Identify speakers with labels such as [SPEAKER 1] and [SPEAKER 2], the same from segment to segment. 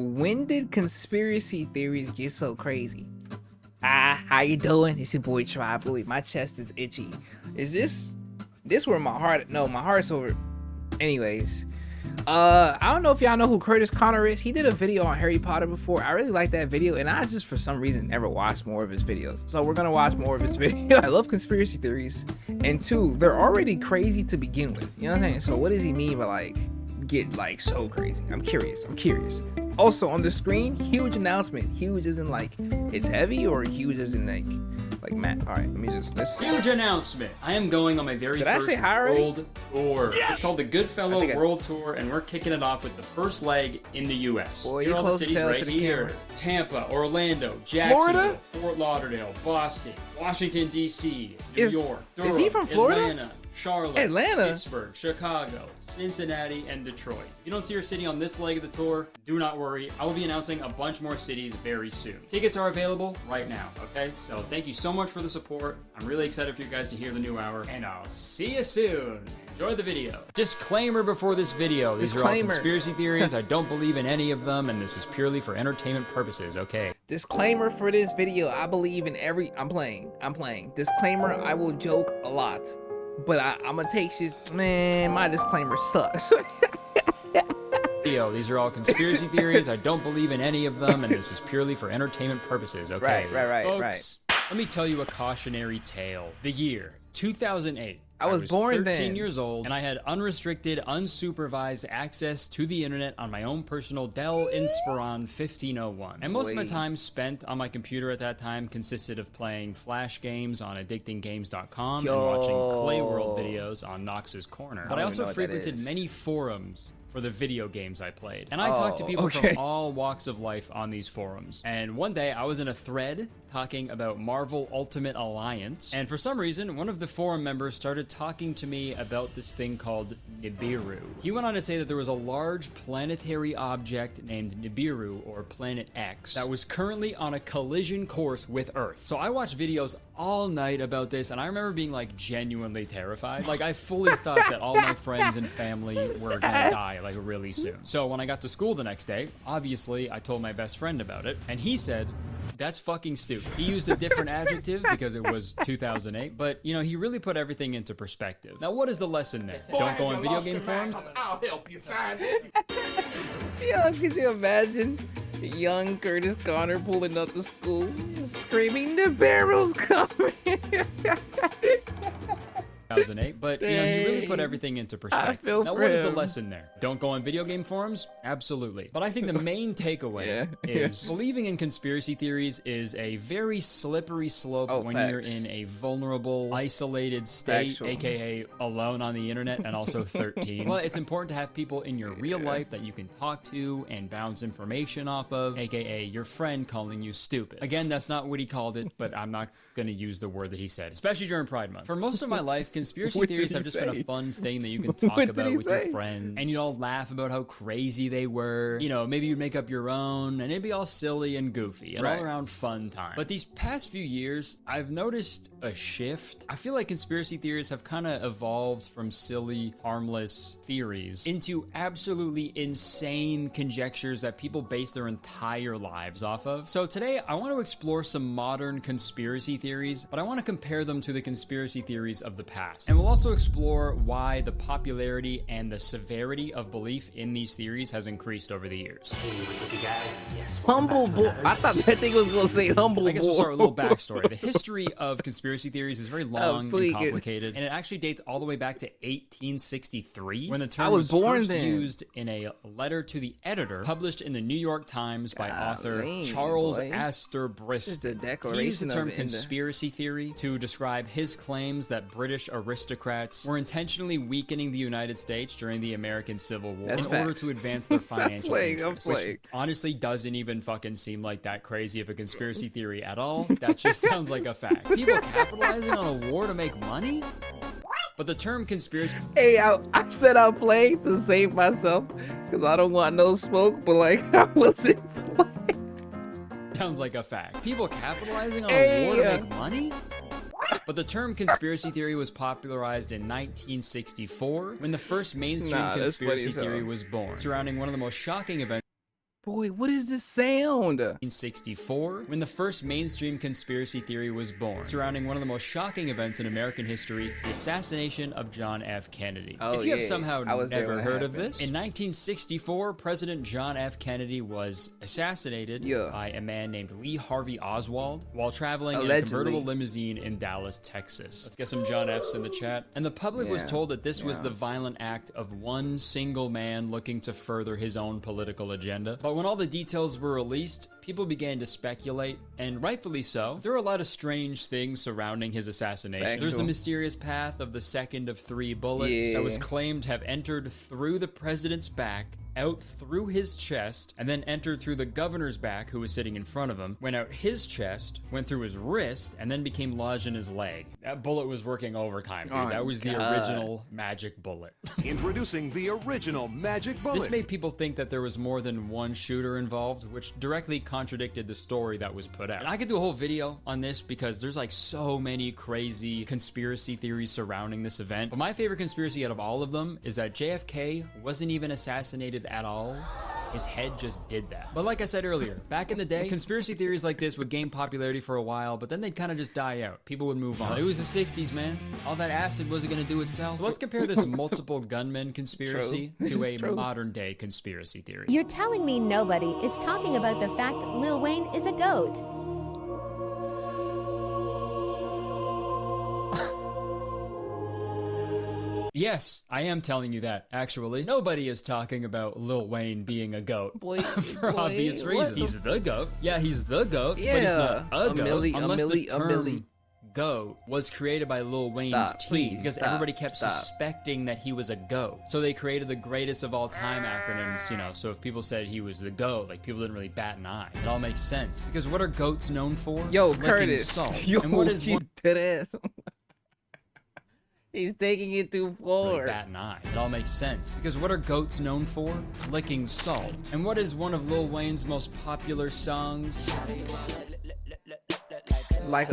[SPEAKER 1] When did conspiracy theories get so crazy? How you doing? It's your boy Tribal. My chest is itchy. Is this where my heart? No, my heart's over. Anyways, I don't know if y'all know who Kurtis Conner is. He did a video on Harry Potter before. I really like that video, and I just for some reason never watched more of his videos. So we're gonna watch more of his videos. I love conspiracy theories, and two, they're already crazy to begin with. You know what I'm saying? So what does he mean by like get like so crazy? I'm curious. Also on the screen, huge announcement. Huge isn't like it's heavy, or huge isn't like Matt. All right, let me just listen.
[SPEAKER 2] Huge announcement. I am going on my very first world tour. Yes! It's called the Goodfellow World Tour, and we're kicking it off with the first leg in the U.S.
[SPEAKER 1] Boy,
[SPEAKER 2] here are all the cities right here. Tampa, Orlando, Jacksonville, Fort Lauderdale, Boston, Washington, D.C., New York, Durham,
[SPEAKER 1] is he from Florida?
[SPEAKER 2] Atlanta, Charlotte, Pittsburgh, Chicago, Cincinnati, and Detroit. If you don't see your city on this leg of the tour, do not worry. I will be announcing a bunch more cities very soon. Tickets are available right now, okay? So thank you so much for the support. I'm really excited for you guys to hear the new hour, and I'll see you soon. Enjoy the video. Disclaimer before this video. These are all conspiracy theories. I don't believe in any of them, and this is purely for entertainment purposes, okay?
[SPEAKER 1] Disclaimer for this video. I believe in every... I'm playing. Disclaimer, I will joke a lot. But I'm gonna take shit. Man, my disclaimer sucks.
[SPEAKER 2] These are all conspiracy theories. I don't believe in any of them, and this is purely for entertainment purposes, okay?
[SPEAKER 1] Right.
[SPEAKER 2] Folks, let me tell you a cautionary tale. The year 2008.
[SPEAKER 1] I was born
[SPEAKER 2] 13 years old, and I had unrestricted, unsupervised access to the internet on my own personal Dell Inspiron 1501. And most of my time spent on my computer at that time consisted of playing Flash games on addictinggames.com and watching Clay World videos on Nox's Corner. But I also frequented many forums for the video games I played. And I talked to people from all walks of life on these forums. And one day I was in a thread talking about Marvel Ultimate Alliance, and for some reason one of the forum members started talking to me about this thing called Nibiru. He went on to say that there was a large planetary object named Nibiru, or Planet X, that was currently on a collision course with Earth. So I watched videos all night about this, and I remember being like genuinely terrified. Like I fully thought that all my friends and family were gonna die like really soon. So when I got to school the next day, obviously I told my best friend about it, and he said, "That's fucking stupid." He used a different adjective because it was 2008, but you know, he really put everything into perspective. Now, what is the lesson there? Don't go on video game forums?
[SPEAKER 3] I'll help you find it.
[SPEAKER 1] Yo, could you imagine young Kurtis Conner pulling up to school screaming, "The barrel's coming"?
[SPEAKER 2] 2008, but you know, he really put everything into perspective. Now, what is the lesson there? Don't go on video game forums? Absolutely. But I think the main takeaway is believing in conspiracy theories is a very slippery slope when you're in a vulnerable, isolated state, aka alone on the internet, and also 13. Well, it's important to have people in your real life that you can talk to and bounce information off of, aka your friend calling you stupid. Again, that's not what he called it, but I'm not going to use the word that he said, especially during Pride Month. For most of my life, conspiracy theories have just been a fun thing that you can talk about with your friends, and you'd all laugh about how crazy they were. You know, maybe you'd make up your own, and it'd be all silly and goofy and all around fun time. But these past few years, I've noticed a shift. I feel like conspiracy theories have kind of evolved from silly, harmless theories into absolutely insane conjectures that people base their entire lives off of. So today, I want to explore some modern conspiracy theories, but I want to compare them to the conspiracy theories of the past. And we'll also explore why the popularity and the severity of belief in these theories has increased over the years.
[SPEAKER 3] Hey, what's up, you guys? Yes,
[SPEAKER 1] humble boy. I thought that thing was gonna say humble boy.
[SPEAKER 2] I guess we'll start with a little backstory. The history of conspiracy theories is very long and complicated, and it actually dates all the way back to 1863, when the term was first used in a letter to the editor published in the New York Times by author Charles Astor Bristol. He used the term conspiracy theory to describe his claims that British aristocrats were intentionally weakening the United States during the American Civil War in order to advance their financial interests. Which honestly doesn't even fucking seem like that crazy of a conspiracy theory at all. That just sounds like a fact. People capitalizing on a war to make money? But the term conspiracy...
[SPEAKER 1] Hey, I said I'll play to save myself because I don't want no smoke, but like, I wasn't playing.
[SPEAKER 2] Sounds like a fact. People capitalizing on a war to make money? But the term conspiracy theory was popularized in 1964 when the first mainstream conspiracy theory was born, surrounding one of the most shocking events
[SPEAKER 1] Boy, what is this sound?
[SPEAKER 2] 1964, when the first mainstream conspiracy theory was born, surrounding one of the most shocking events in American history, the assassination of John F. Kennedy. If you have somehow never heard of this, in 1964, President John F. Kennedy was assassinated by a man named Lee Harvey Oswald while traveling in a convertible limousine in Dallas, Texas. Let's get some John F's in the chat. And the public was told that this was the violent act of one single man looking to further his own political agenda. But when all the details were released, people began to speculate, and rightfully so. There were a lot of strange things surrounding his assassination. There's a mysterious path of the second of 3 bullets that was claimed to have entered through the president's back, out through his chest, and then entered through the governor's back, who was sitting in front of him, went out his chest, went through his wrist, and then became lodged in his leg. That bullet was working overtime, dude. That was the original magic bullet.
[SPEAKER 4] Introducing the original magic bullet.
[SPEAKER 2] This made people think that there was more than one shooter involved, which directly contradicted the story that was put out. And I could do a whole video on this because there's like so many crazy conspiracy theories surrounding this event. But my favorite conspiracy out of all of them is that JFK wasn't even assassinated at all. His head just did that. But like I said earlier, back in the day, conspiracy theories like this would gain popularity for a while, but then they'd kind of just die out. People would move on. It was the 60s, man. All that acid wasn't gonna do itself. So let's compare this multiple gunmen conspiracy to a modern day conspiracy theory.
[SPEAKER 5] You're telling me nobody is talking about the fact Lil Wayne is a goat.
[SPEAKER 2] Yes, I am telling you that, actually. Nobody is talking about Lil Wayne being a goat. For obvious reasons. He's the goat. Yeah, he's the goat, but he's not a goat. Unless the term goat was created by Lil Wayne's team, because everybody kept suspecting that he was a goat. So they created the greatest of all time acronyms, you know, so if people said he was the goat, like people didn't really bat an eye. It all makes sense. Because what are goats known for?
[SPEAKER 1] Yo,
[SPEAKER 2] Licking
[SPEAKER 1] Kurtis.
[SPEAKER 2] salt.
[SPEAKER 1] Yo,
[SPEAKER 2] and what is one
[SPEAKER 1] dead ass. He's taking it too far.
[SPEAKER 2] Really bat an eye. It all makes sense. Because what are goats known for? Licking salt. And what is one of Lil Wayne's most popular songs?
[SPEAKER 3] That's why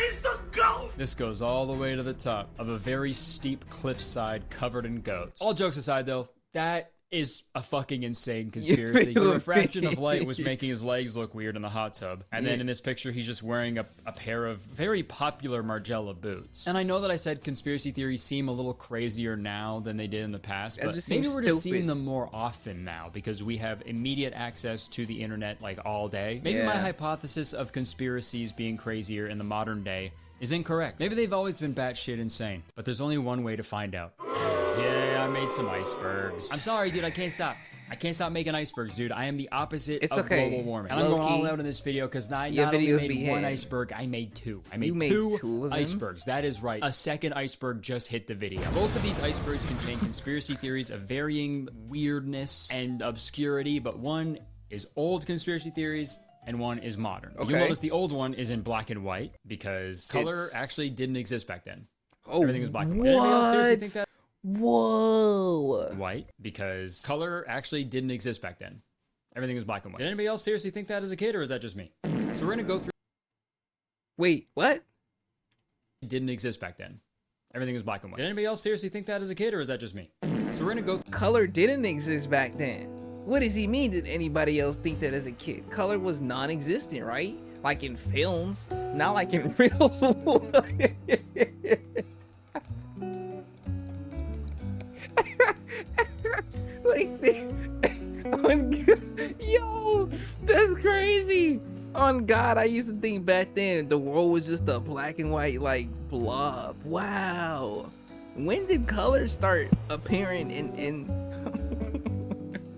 [SPEAKER 3] he's the GOAT!
[SPEAKER 2] This goes all the way to the top of a very steep cliffside covered in goats. All jokes aside though, that is a fucking insane conspiracy. The refraction of light was making his legs look weird in the hot tub. And then in this picture, he's just wearing a pair of very popular Margiela boots. And I know that I said conspiracy theories seem a little crazier now than they did in the past, but maybe we're just seeing them more often now because we have immediate access to the internet like all day. Maybe my hypothesis of conspiracies being crazier in the modern day is incorrect. Maybe they've always been batshit insane, but there's only one way to find out. Yeah, I made some icebergs. I'm sorry, dude, I can't stop. I can't stop making icebergs, dude. I am the opposite of global warming. And I'm going all out in this video because I not only made one iceberg, I made 2. I made two icebergs. That is right. A second iceberg just hit the video. Both of these icebergs contain conspiracy theories of varying weirdness and obscurity, but one is old conspiracy theories and one is modern. You'll notice the old one is in black and white because color actually didn't exist back then. Everything was black and white. Did anybody else seriously think that?
[SPEAKER 1] Whoa.
[SPEAKER 2] White, because color actually didn't exist back then. Everything was black and white. Did anybody else seriously think that as a kid, or is that just me? So we're gonna go through.
[SPEAKER 1] Wait, what?
[SPEAKER 2] It didn't exist back then. Everything was black and white. Did anybody else seriously think that as a kid, or is that just me? So we're gonna go through.
[SPEAKER 1] Color didn't exist back then. What does he mean? Did anybody else think that as a kid? Color was non-existent, right? Like in films, not like in real life. Like this. Yo, that's crazy. On God, I used to think back then the world was just a black and white like blob. Wow. When did color start appearing in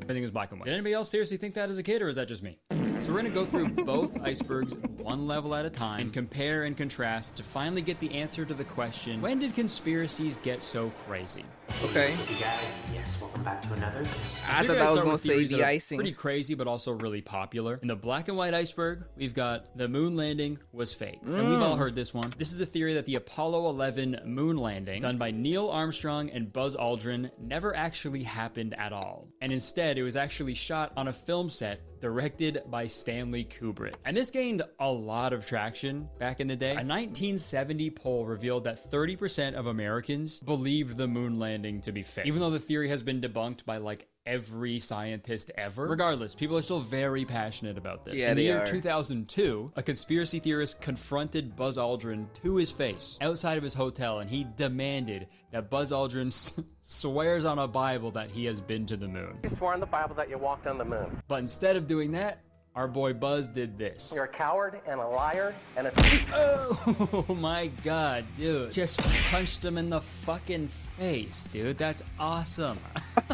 [SPEAKER 2] Everything was black and white. Did anybody else seriously think that as a kid, or is that just me? So we're gonna go through both icebergs one level at a time and compare and contrast to finally get the answer to the question, when did conspiracies get so crazy?
[SPEAKER 1] Okay.
[SPEAKER 3] What's up, you guys? Yes, welcome back to another.
[SPEAKER 1] I thought I was gonna say the icing.
[SPEAKER 2] Pretty crazy, but also really popular. In the black and white iceberg, we've got the moon landing was fake. And we've all heard this one. This is a theory that the Apollo 11 moon landing, done by Neil Armstrong and Buzz Aldrin, never actually happened at all. And instead, it was actually shot on a film set directed by Stanley Kubrick. And this gained a lot of traction back in the day. A 1970 poll revealed that 30% of Americans believed the moon landing to be fake, even though the theory has been debunked by like every scientist ever. Regardless, people are still very passionate about this.
[SPEAKER 1] Yeah,
[SPEAKER 2] in the
[SPEAKER 1] they
[SPEAKER 2] year
[SPEAKER 1] are.
[SPEAKER 2] 2002, a conspiracy theorist confronted Buzz Aldrin to his face outside of his hotel, and he demanded that Buzz Aldrin swears on a Bible that he has been to the moon.
[SPEAKER 6] You swore on the Bible that you walked on the moon.
[SPEAKER 2] But instead of doing that, our boy Buzz did this.
[SPEAKER 6] You're a coward and a liar and a thief.
[SPEAKER 2] Oh my god, dude. Just punched him in the fucking face, dude. That's awesome.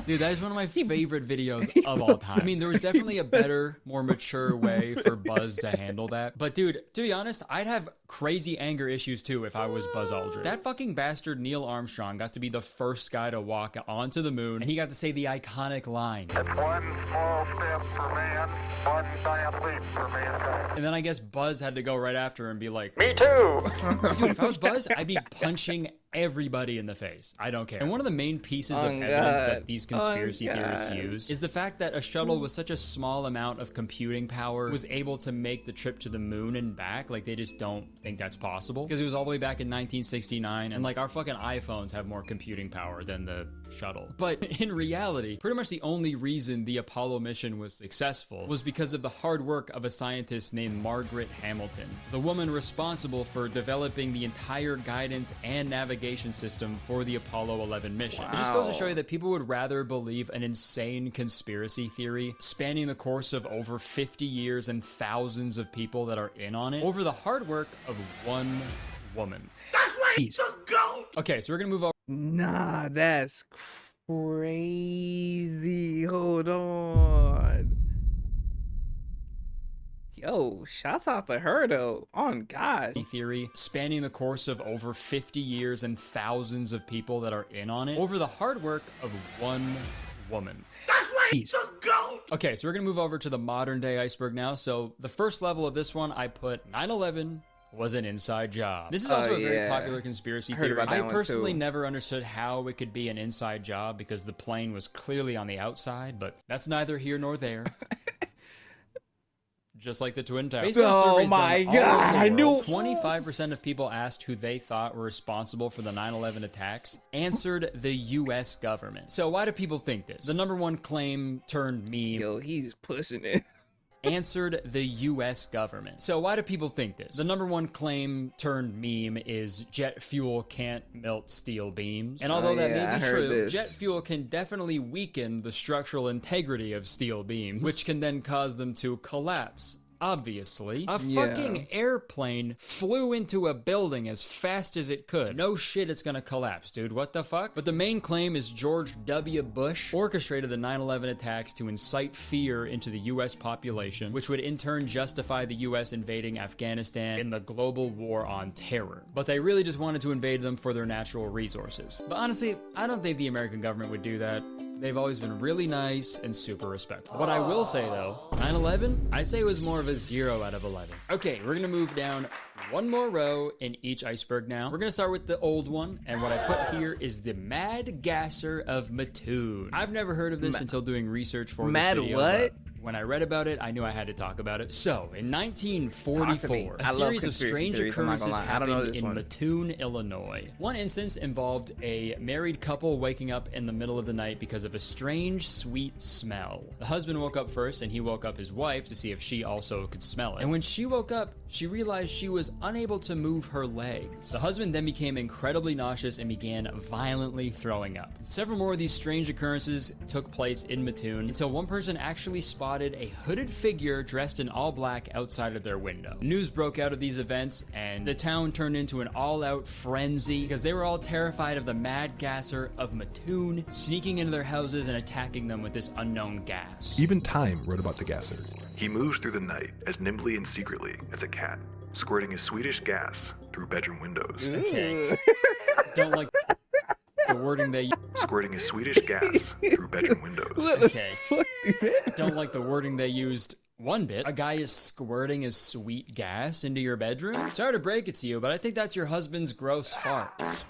[SPEAKER 2] Dude, that is one of my favorite videos of all time. I mean, there was definitely a better, more mature way for Buzz to handle that. But dude, to be honest, I'd have crazy anger issues too if I was Buzz Aldrin. That fucking bastard Neil Armstrong got to be the first guy to walk onto the moon, and he got to say the iconic line.
[SPEAKER 7] It's one small step for man, one giant leap for mankind.
[SPEAKER 2] And then I guess Buzz had to go right after and be like,
[SPEAKER 6] Me too.
[SPEAKER 2] dude, if I was Buzz, I'd be punching everybody in the face. I don't care. And one of the main pieces of evidence that these conspiracy theorists use is the fact that a shuttle with such a small amount of computing power was able to make the trip to the moon and back. Like, they just don't think that's possible because it was all the way back in 1969, and like our fucking iPhones have more computing power than the shuttle. But in reality, pretty much the only reason the Apollo mission was successful was because of the hard work of a scientist named Margaret Hamilton, the woman responsible for developing the entire guidance and navigation system for the Apollo 11 mission. It just goes to show you that people would rather believe an insane conspiracy theory spanning the course of over 50 years and thousands of people that are in on it over the hard work of one woman.
[SPEAKER 3] That's why he's the GOAT!
[SPEAKER 2] Okay, so we're gonna move over.
[SPEAKER 1] Nah, that's crazy. Hold on. Yo, shouts out to her though. On God.
[SPEAKER 2] Theory spanning the course of over 50 years and thousands of people that are in on it over the hard work of one woman.
[SPEAKER 3] That's why he's the GOAT!
[SPEAKER 2] Okay, so we're gonna move over to the modern day Iceberg now. So the first level of this one, I put 9/11 was an inside job. This is also a very popular conspiracy theory. I personally never understood how it could be an inside job because the plane was clearly on the outside, but that's neither here nor there. Just like the Twin Towers. Based on surveys done all over the world, 25% of people asked who they thought were responsible for the 9/11 attacks answered the US government. So why do people think this? The number one claim turned meme.
[SPEAKER 1] Yo, he's pushing it.
[SPEAKER 2] Answered the US government. So why do people think this? The number one claim turned meme is jet fuel can't melt steel beams. And although that may be true, jet fuel can definitely weaken the structural integrity of steel beams, which can then cause them to collapse. Obviously, a fucking airplane flew into a building as fast as it could. No shit, it's gonna collapse, dude. What the fuck? But the main claim is George W. Bush orchestrated the 9/11 attacks to incite fear into the US population, which would in turn justify the US invading Afghanistan in the global war on terror. But they really just wanted to invade them for their natural resources. But honestly, I don't think the American government would do that. They've always been really nice and super respectful. What I will say though, 9/11, I'd say it was more of a 0 out of 11. Okay, we're gonna move down one more row in each iceberg now. We're gonna start with the old one, and what I put here is the Mad Gasser of Mattoon. I've never heard of this until doing research for this video.
[SPEAKER 1] What?
[SPEAKER 2] When I read about it, I knew I had to talk about it. So, in 1944, a series of strange occurrences happened in Mattoon, Illinois. One instance involved a married couple waking up in the middle of the night because of a strange, sweet smell. The husband woke up first, and he woke up his wife to see if she also could smell it. And when she woke up, she realized she was unable to move her legs. The husband then became incredibly nauseous and began violently throwing up. Several more of these strange occurrences took place in Mattoon until one person actually spotted a hooded figure dressed in all black outside of their window. News broke out of these events, and the town turned into an all-out frenzy because they were all terrified of the Mad Gasser of Mattoon sneaking into their houses and attacking them with this unknown gas.
[SPEAKER 8] Even Time wrote about the gasser.
[SPEAKER 9] He moves through the night as nimbly and secretly as a cat, squirting his Swedish gas through bedroom windows.
[SPEAKER 2] Okay. Don't like the wording they
[SPEAKER 9] Squirting his Swedish gas through bedroom windows.
[SPEAKER 2] Okay. Don't like the wording they used one bit. A guy is squirting his sweet gas into your bedroom? Sorry to break it to you, but I think that's your husband's gross farts.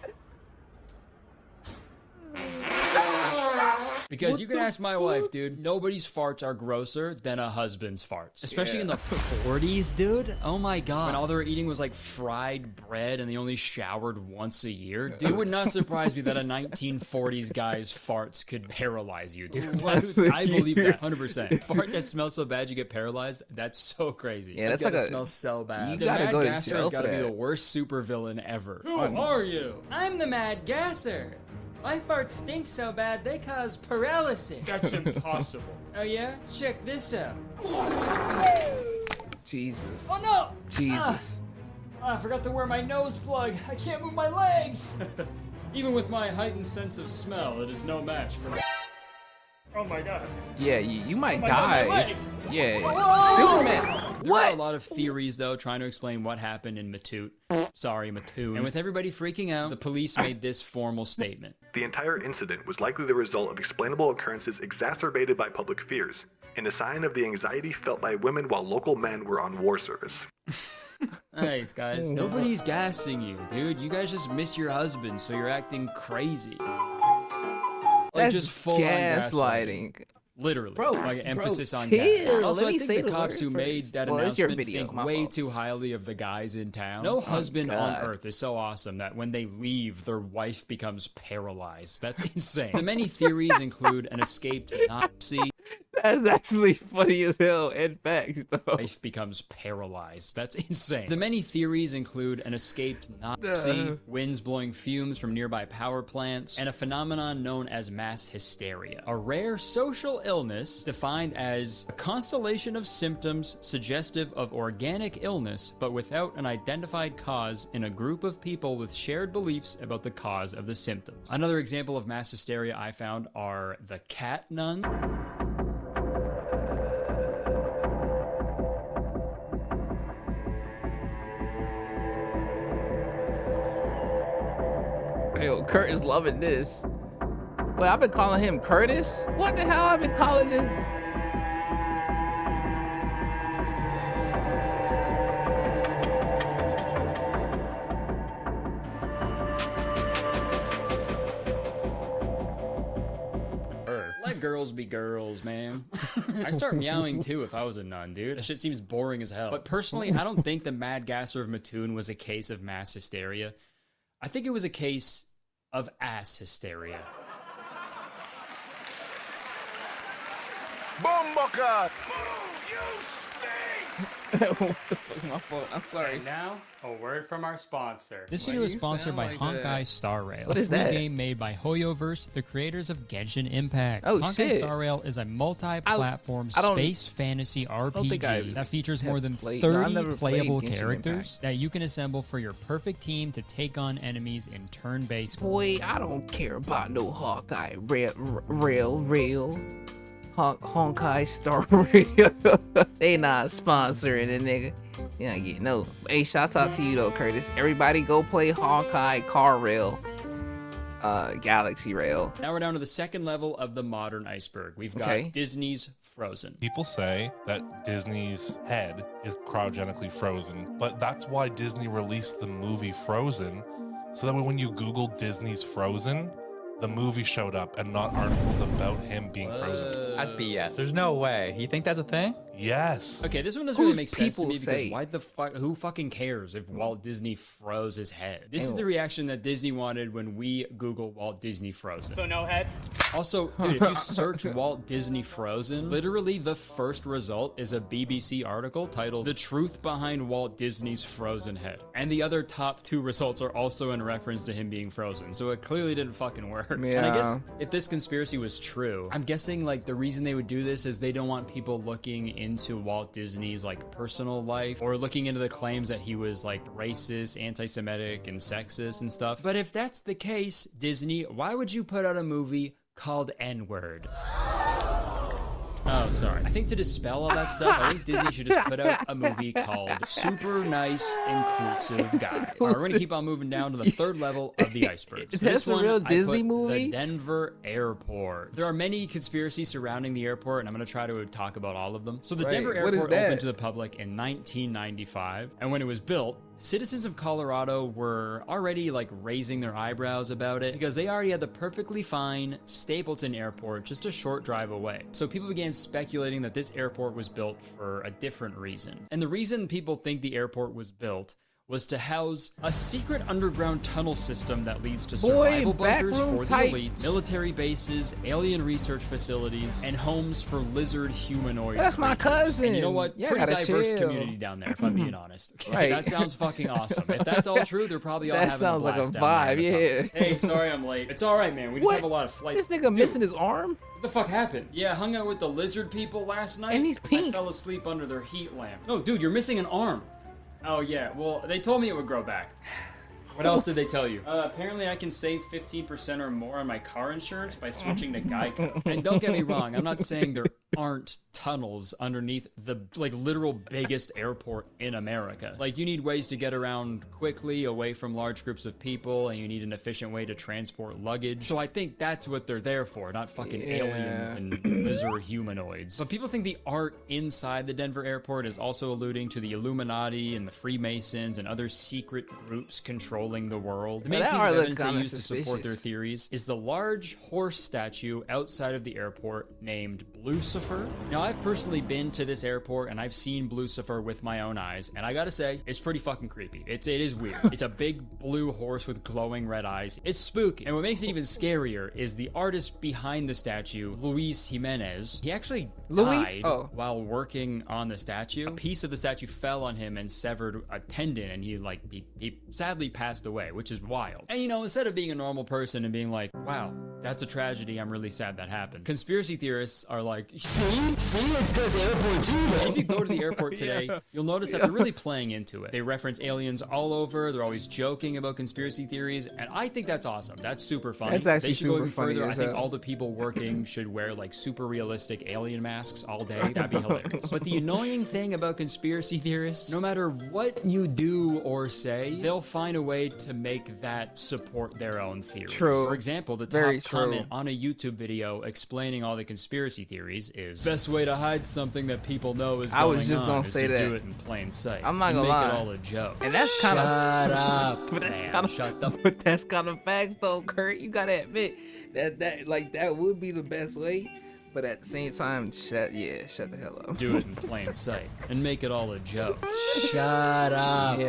[SPEAKER 2] Because you can ask my wife, dude. Nobody's farts are grosser than a husband's farts. Especially in the 40s, dude. Oh my god. When all they were eating was like fried bread and they only showered once a year. Dude, it would not surprise me that a 1940s guy's farts could paralyze you, dude. I believe that 100%. Fart that smells so bad you get paralyzed. That's so crazy.
[SPEAKER 1] Yeah, that's like
[SPEAKER 2] a smell so bad.
[SPEAKER 1] You
[SPEAKER 2] the
[SPEAKER 1] gotta
[SPEAKER 2] Mad
[SPEAKER 1] go to
[SPEAKER 2] Gasser
[SPEAKER 1] jail
[SPEAKER 2] has
[SPEAKER 1] for
[SPEAKER 2] got to be
[SPEAKER 1] that.
[SPEAKER 2] the worst supervillain ever. Who are you? I'm the Mad Gasser. My farts stink so bad they cause paralysis. That's impossible. Oh yeah? Check this out.
[SPEAKER 1] Jesus.
[SPEAKER 2] Oh no!
[SPEAKER 1] Jesus.
[SPEAKER 2] I forgot to wear my nose plug. I can't move my legs. Even with my heightened sense of smell, it is no match for me. Oh my god.
[SPEAKER 1] Yeah, you might
[SPEAKER 2] Oh my God, my
[SPEAKER 1] die.
[SPEAKER 2] legs.
[SPEAKER 1] Yeah.
[SPEAKER 2] Whoa!
[SPEAKER 1] Superman.
[SPEAKER 2] There are a
[SPEAKER 1] What?
[SPEAKER 2] lot of theories, though, trying to explain what happened in Mattoon. And with everybody freaking out, the police made this formal statement.
[SPEAKER 9] The entire incident was likely the result of explainable occurrences exacerbated by public fears, and a sign of the anxiety felt by women while local men were on war service.
[SPEAKER 2] Nice, guys. Nobody's gassing you, dude. You guys just miss your husband, so you're acting crazy. Like,
[SPEAKER 1] That's
[SPEAKER 2] just full-on
[SPEAKER 1] gaslighting.
[SPEAKER 2] Literally.
[SPEAKER 1] Bro,
[SPEAKER 2] like emphasis on
[SPEAKER 1] chill.
[SPEAKER 2] gas. Also,
[SPEAKER 1] Let
[SPEAKER 2] I
[SPEAKER 1] me
[SPEAKER 2] think
[SPEAKER 1] say
[SPEAKER 2] the
[SPEAKER 1] the
[SPEAKER 2] cops who
[SPEAKER 1] word
[SPEAKER 2] made
[SPEAKER 1] first.
[SPEAKER 2] that
[SPEAKER 1] Well, it's your
[SPEAKER 2] announcement
[SPEAKER 1] video,
[SPEAKER 2] think
[SPEAKER 1] my
[SPEAKER 2] way
[SPEAKER 1] fault.
[SPEAKER 2] too highly of the guys in town. No husband on
[SPEAKER 1] God.
[SPEAKER 2] earth is so awesome that when they leave, their wife becomes paralyzed. That's insane. The many theories include an escaped Nazi.
[SPEAKER 1] That's actually funny as hell and facts, though.
[SPEAKER 2] Wife becomes paralyzed. That's insane. The many theories include an escaped Nazi, winds blowing fumes from nearby power plants, and a phenomenon known as mass hysteria, a rare social illness defined as a constellation of symptoms suggestive of organic illness, but without an identified cause in a group of people with shared beliefs about the cause of the symptoms. Another example of mass hysteria I found are the cat nun.
[SPEAKER 1] Yo, Kurt is loving this. Wait, I've been calling him Curtis? What the hell I've been calling him?
[SPEAKER 2] Let girls be girls, man. I start meowing too if I was a nun, dude. That shit seems boring as hell. But personally, I don't think the Mad Gasser of Mattoon was a case of mass hysteria. I think it was a case of ass hysteria.
[SPEAKER 3] Bombakat!
[SPEAKER 1] What the fuck, my fault. I'm sorry.
[SPEAKER 2] And now, a word from our sponsor.
[SPEAKER 8] This
[SPEAKER 1] Why
[SPEAKER 8] video is
[SPEAKER 1] you
[SPEAKER 8] sponsored
[SPEAKER 1] sound
[SPEAKER 8] by
[SPEAKER 1] like
[SPEAKER 8] Honkai
[SPEAKER 1] that?
[SPEAKER 8] Star Rail,
[SPEAKER 1] What
[SPEAKER 8] a
[SPEAKER 1] is
[SPEAKER 8] free
[SPEAKER 1] that?
[SPEAKER 8] game made by Hoyoverse, the creators of Genshin Impact.
[SPEAKER 1] Oh,
[SPEAKER 8] Honkai
[SPEAKER 1] shit.
[SPEAKER 8] Star Rail is a multi-platform
[SPEAKER 1] I don't-
[SPEAKER 8] space fantasy
[SPEAKER 1] don't think I
[SPEAKER 8] RPG that features more than
[SPEAKER 1] played- no, I've
[SPEAKER 8] 30
[SPEAKER 1] never played
[SPEAKER 8] playable
[SPEAKER 1] Genshin
[SPEAKER 8] characters
[SPEAKER 1] Impact.
[SPEAKER 8] that you can assemble for your perfect team to take on enemies in turn-based.
[SPEAKER 1] Boy, I don't care about no Hawkeye. Rail. Honkai Star Rail. They not sponsoring it, nigga. Yeah, no. Hey, shouts out to you though, Curtis. Everybody go play Honkai Car Rail. Galaxy Rail.
[SPEAKER 2] Now we're down to the second level of the modern iceberg. We've got
[SPEAKER 1] Okay.
[SPEAKER 2] Disney's Frozen.
[SPEAKER 10] People say that Disney's head is cryogenically frozen, but that's why Disney released the movie Frozen, so that when you Google Disney's Frozen, the movie showed up and not articles about him being frozen.
[SPEAKER 11] That's BS. There's no way. You think that's a thing?
[SPEAKER 10] Yes.
[SPEAKER 2] Okay, this one doesn't really
[SPEAKER 1] Who's
[SPEAKER 2] make sense to
[SPEAKER 1] people
[SPEAKER 2] me because
[SPEAKER 1] say?
[SPEAKER 2] why the fuck? Who fucking cares if Walt Disney froze his head? This is the reaction that Disney wanted when we Google Walt Disney Frozen. So no head. Also, dude, if you search Walt Disney Frozen, literally the first result is a BBC article titled "The Truth Behind Walt Disney's Frozen Head," and the other top two results are also in reference to him being frozen. So it clearly didn't fucking work. And I guess
[SPEAKER 1] Yeah.
[SPEAKER 2] if this conspiracy was true, I'm guessing like the reason they would do this is they don't want people looking into Walt Disney's like personal life or looking into the claims that he was like racist, anti-Semitic, and sexist and stuff. But if that's the case, Disney, why would you put out a movie called N-Word? Oh, sorry. I think to dispel all that stuff, I think Disney should just put out a movie called Super Nice Inclusive Guy. All right, we're gonna keep on moving down to the third level of the iceberg. So
[SPEAKER 1] That's a real Disney movie?
[SPEAKER 2] The Denver airport. There are many conspiracies surrounding the airport, and I'm gonna try to talk about all of them. So the Denver airport opened to the public in 1995, and when it was built, citizens of Colorado were already like raising their eyebrows about it because they already had the perfectly fine Stapleton Airport just a short drive away. So people began speculating that this airport was built for a different reason. And the reason people think the airport was built was to house a secret underground tunnel system that leads to survival bunkers for the elites, military bases, alien research facilities, and homes for lizard humanoid
[SPEAKER 1] That's my cousin.
[SPEAKER 2] And you know what?
[SPEAKER 1] Yeah,
[SPEAKER 2] Pretty diverse
[SPEAKER 1] chill.
[SPEAKER 2] community down there, if I'm being honest. Okay,
[SPEAKER 1] Right.
[SPEAKER 2] that sounds fucking awesome. If that's all true, they're probably all
[SPEAKER 1] That
[SPEAKER 2] having
[SPEAKER 1] sounds
[SPEAKER 2] a
[SPEAKER 1] like a
[SPEAKER 2] blast down there in the
[SPEAKER 1] vibe,
[SPEAKER 2] tunnels. Hey, sorry I'm late. It's all right, man. We just have a lot of flights.
[SPEAKER 1] This nigga missing his arm?
[SPEAKER 2] What the fuck happened? Yeah, I hung out with the lizard people last night.
[SPEAKER 1] And he's pink.
[SPEAKER 2] I fell asleep under their heat lamp. No, dude, you're missing an arm. Oh, yeah. Well, they told me it would grow back. What else did they tell you? Apparently, I can save 15% or more on my car insurance by switching to Geico. And don't get me wrong, I'm not saying there aren't tunnels underneath the like literal biggest airport in America. Like, you need ways to get around quickly away from large groups of people, and you need an efficient way to transport luggage. So I think that's what they're there for, not fucking aliens and lizard humanoids. But people think the art inside the Denver airport is also alluding to the Illuminati and the Freemasons and other secret groups controlling the world. The main piece of evidence they use to support their theories is the large horse statue outside of the airport named Lucifer. Now, I've personally been to this airport and I've seen Lucifer with my own eyes, and I gotta say, it's pretty fucking creepy. It is weird. It's a big blue horse with glowing red eyes. It's spooky. And what makes it even scarier is the artist behind the statue, Luis Jimenez. He actually died while working on the statue. A piece of the statue fell on him and severed a tendon, and he sadly passed away, which is wild. And you know, instead of being a normal person and being like, wow, that's a tragedy, I'm really sad that happened, conspiracy theorists are like, see, it's this airport too. And if you go to the airport today, you'll notice that they're really playing into it. They reference aliens all over. They're always joking about conspiracy theories, and I think that's awesome. That's super funny.
[SPEAKER 1] That's actually
[SPEAKER 2] they should go even
[SPEAKER 1] super funny
[SPEAKER 2] further. I
[SPEAKER 1] as
[SPEAKER 2] think
[SPEAKER 1] hell.
[SPEAKER 2] all the people working should wear like super realistic alien masks all day. That'd be hilarious. But the annoying thing about conspiracy theorists, no matter what you do or say, they'll find a way to make that support their own theories.
[SPEAKER 1] True.
[SPEAKER 2] For example, the
[SPEAKER 1] Very
[SPEAKER 2] top
[SPEAKER 1] true.
[SPEAKER 2] comment on a YouTube video explaining all the conspiracy theories is, best way to hide something that people know is going on.
[SPEAKER 1] I was just gonna
[SPEAKER 2] is
[SPEAKER 1] say
[SPEAKER 2] to
[SPEAKER 1] that.
[SPEAKER 2] do it in plain sight.
[SPEAKER 1] I'm not
[SPEAKER 2] And
[SPEAKER 1] gonna
[SPEAKER 2] make
[SPEAKER 1] lie.
[SPEAKER 2] it all a joke.
[SPEAKER 1] And that's kind of
[SPEAKER 2] Shut up.
[SPEAKER 1] But that's
[SPEAKER 2] man.
[SPEAKER 1] kind of
[SPEAKER 2] Shut the
[SPEAKER 1] But that's kind of facts, though, Kurt. You gotta admit that would be the best way. But at the same time, shut the hell up.
[SPEAKER 2] Do it in plain sight and make it all a joke. Shut up.
[SPEAKER 1] Yeah.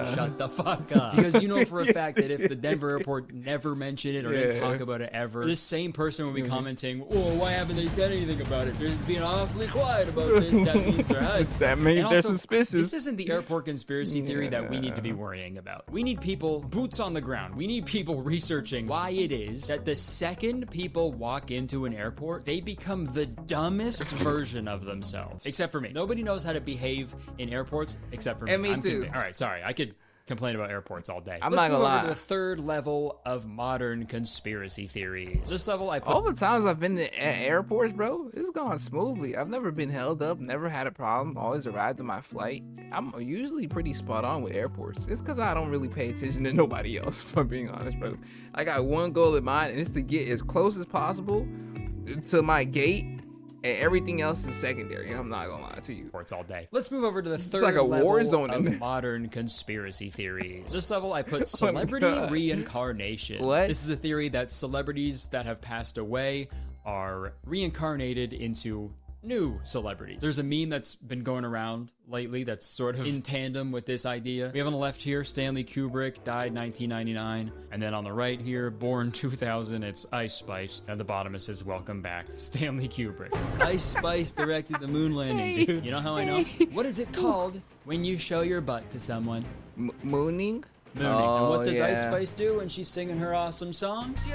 [SPEAKER 2] Man. Shut the fuck up. Because you know for a fact that if the Denver airport never mentioned it or didn't talk about it ever, this same person will be commenting, oh, why haven't they said anything about it? They're just being awfully quiet about this. That means they're hyped.
[SPEAKER 1] That means
[SPEAKER 2] And
[SPEAKER 1] they're
[SPEAKER 2] also,
[SPEAKER 1] suspicious.
[SPEAKER 2] This isn't the airport conspiracy theory that we need to be worrying about. We need people, boots on the ground. We need people researching why it is that the second people walk into an airport, they become the dumbest version of themselves. Except for me. Nobody knows how to behave in airports except for me.
[SPEAKER 1] And me
[SPEAKER 2] I'm
[SPEAKER 1] too.
[SPEAKER 2] convinced. All right, sorry. I could complain about airports all day.
[SPEAKER 1] I'm
[SPEAKER 2] Let's
[SPEAKER 1] not gonna
[SPEAKER 2] move over
[SPEAKER 1] lie.
[SPEAKER 2] to the third level of modern conspiracy theories. This level I put
[SPEAKER 1] All the times I've been to airports, bro, it's gone smoothly. I've never been held up, never had a problem, always arrived on my flight. I'm usually pretty spot on with airports. It's because I don't really pay attention to nobody else, if I'm being honest, bro. I got one goal in mind, and it's to get as close as possible to my gate, and everything else is secondary. I'm not gonna lie to you.
[SPEAKER 2] Reports all day. Let's move over to the third
[SPEAKER 1] like a
[SPEAKER 2] level
[SPEAKER 1] war zone in
[SPEAKER 2] of
[SPEAKER 1] there.
[SPEAKER 2] modern conspiracy theories. This level I put celebrity
[SPEAKER 1] God.
[SPEAKER 2] reincarnation.
[SPEAKER 1] What?
[SPEAKER 2] This is a theory that celebrities that have passed away are reincarnated into new celebrities. There's a meme that's been going around lately that's sort of in tandem with this idea. We have on the left here, Stanley Kubrick, died 1999. And then on the right here, born 2000, it's Ice Spice. At the bottom it says, welcome back, Stanley Kubrick. Ice Spice directed the moon landing, dude. You know how I know? What is it called when you show your butt to someone?
[SPEAKER 1] Mooning?
[SPEAKER 2] Mooning. And what does Ice Spice do when she's singing her awesome songs?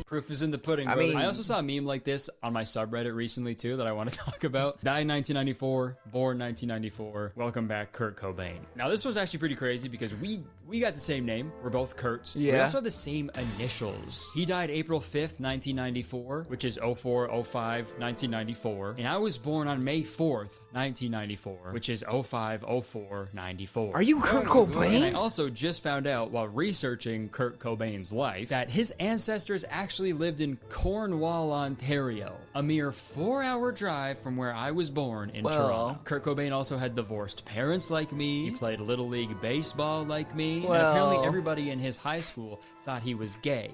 [SPEAKER 2] Proof is in the pudding, brother. I also saw a meme like this on my subreddit recently too that I want to talk about. Died 1994, born 1994. Welcome back, Kurt Cobain. Now this was actually pretty crazy because we We got the same name. We're both Kurtz.
[SPEAKER 1] Yeah.
[SPEAKER 2] We also have the same initials. He died April 5th, 1994, which is 0405 1994. And I was born on May 4th, 1994, which is 0504 94.
[SPEAKER 1] Are you Kurt Cobain?
[SPEAKER 2] And I also just found out while researching Kurt Cobain's life that his ancestors actually lived in Cornwall, Ontario, a mere 4-hour drive from where I was born in Toronto. Kurt Cobain also had divorced parents like me. He played Little League Baseball like me. And apparently everybody in his high school thought he was gay.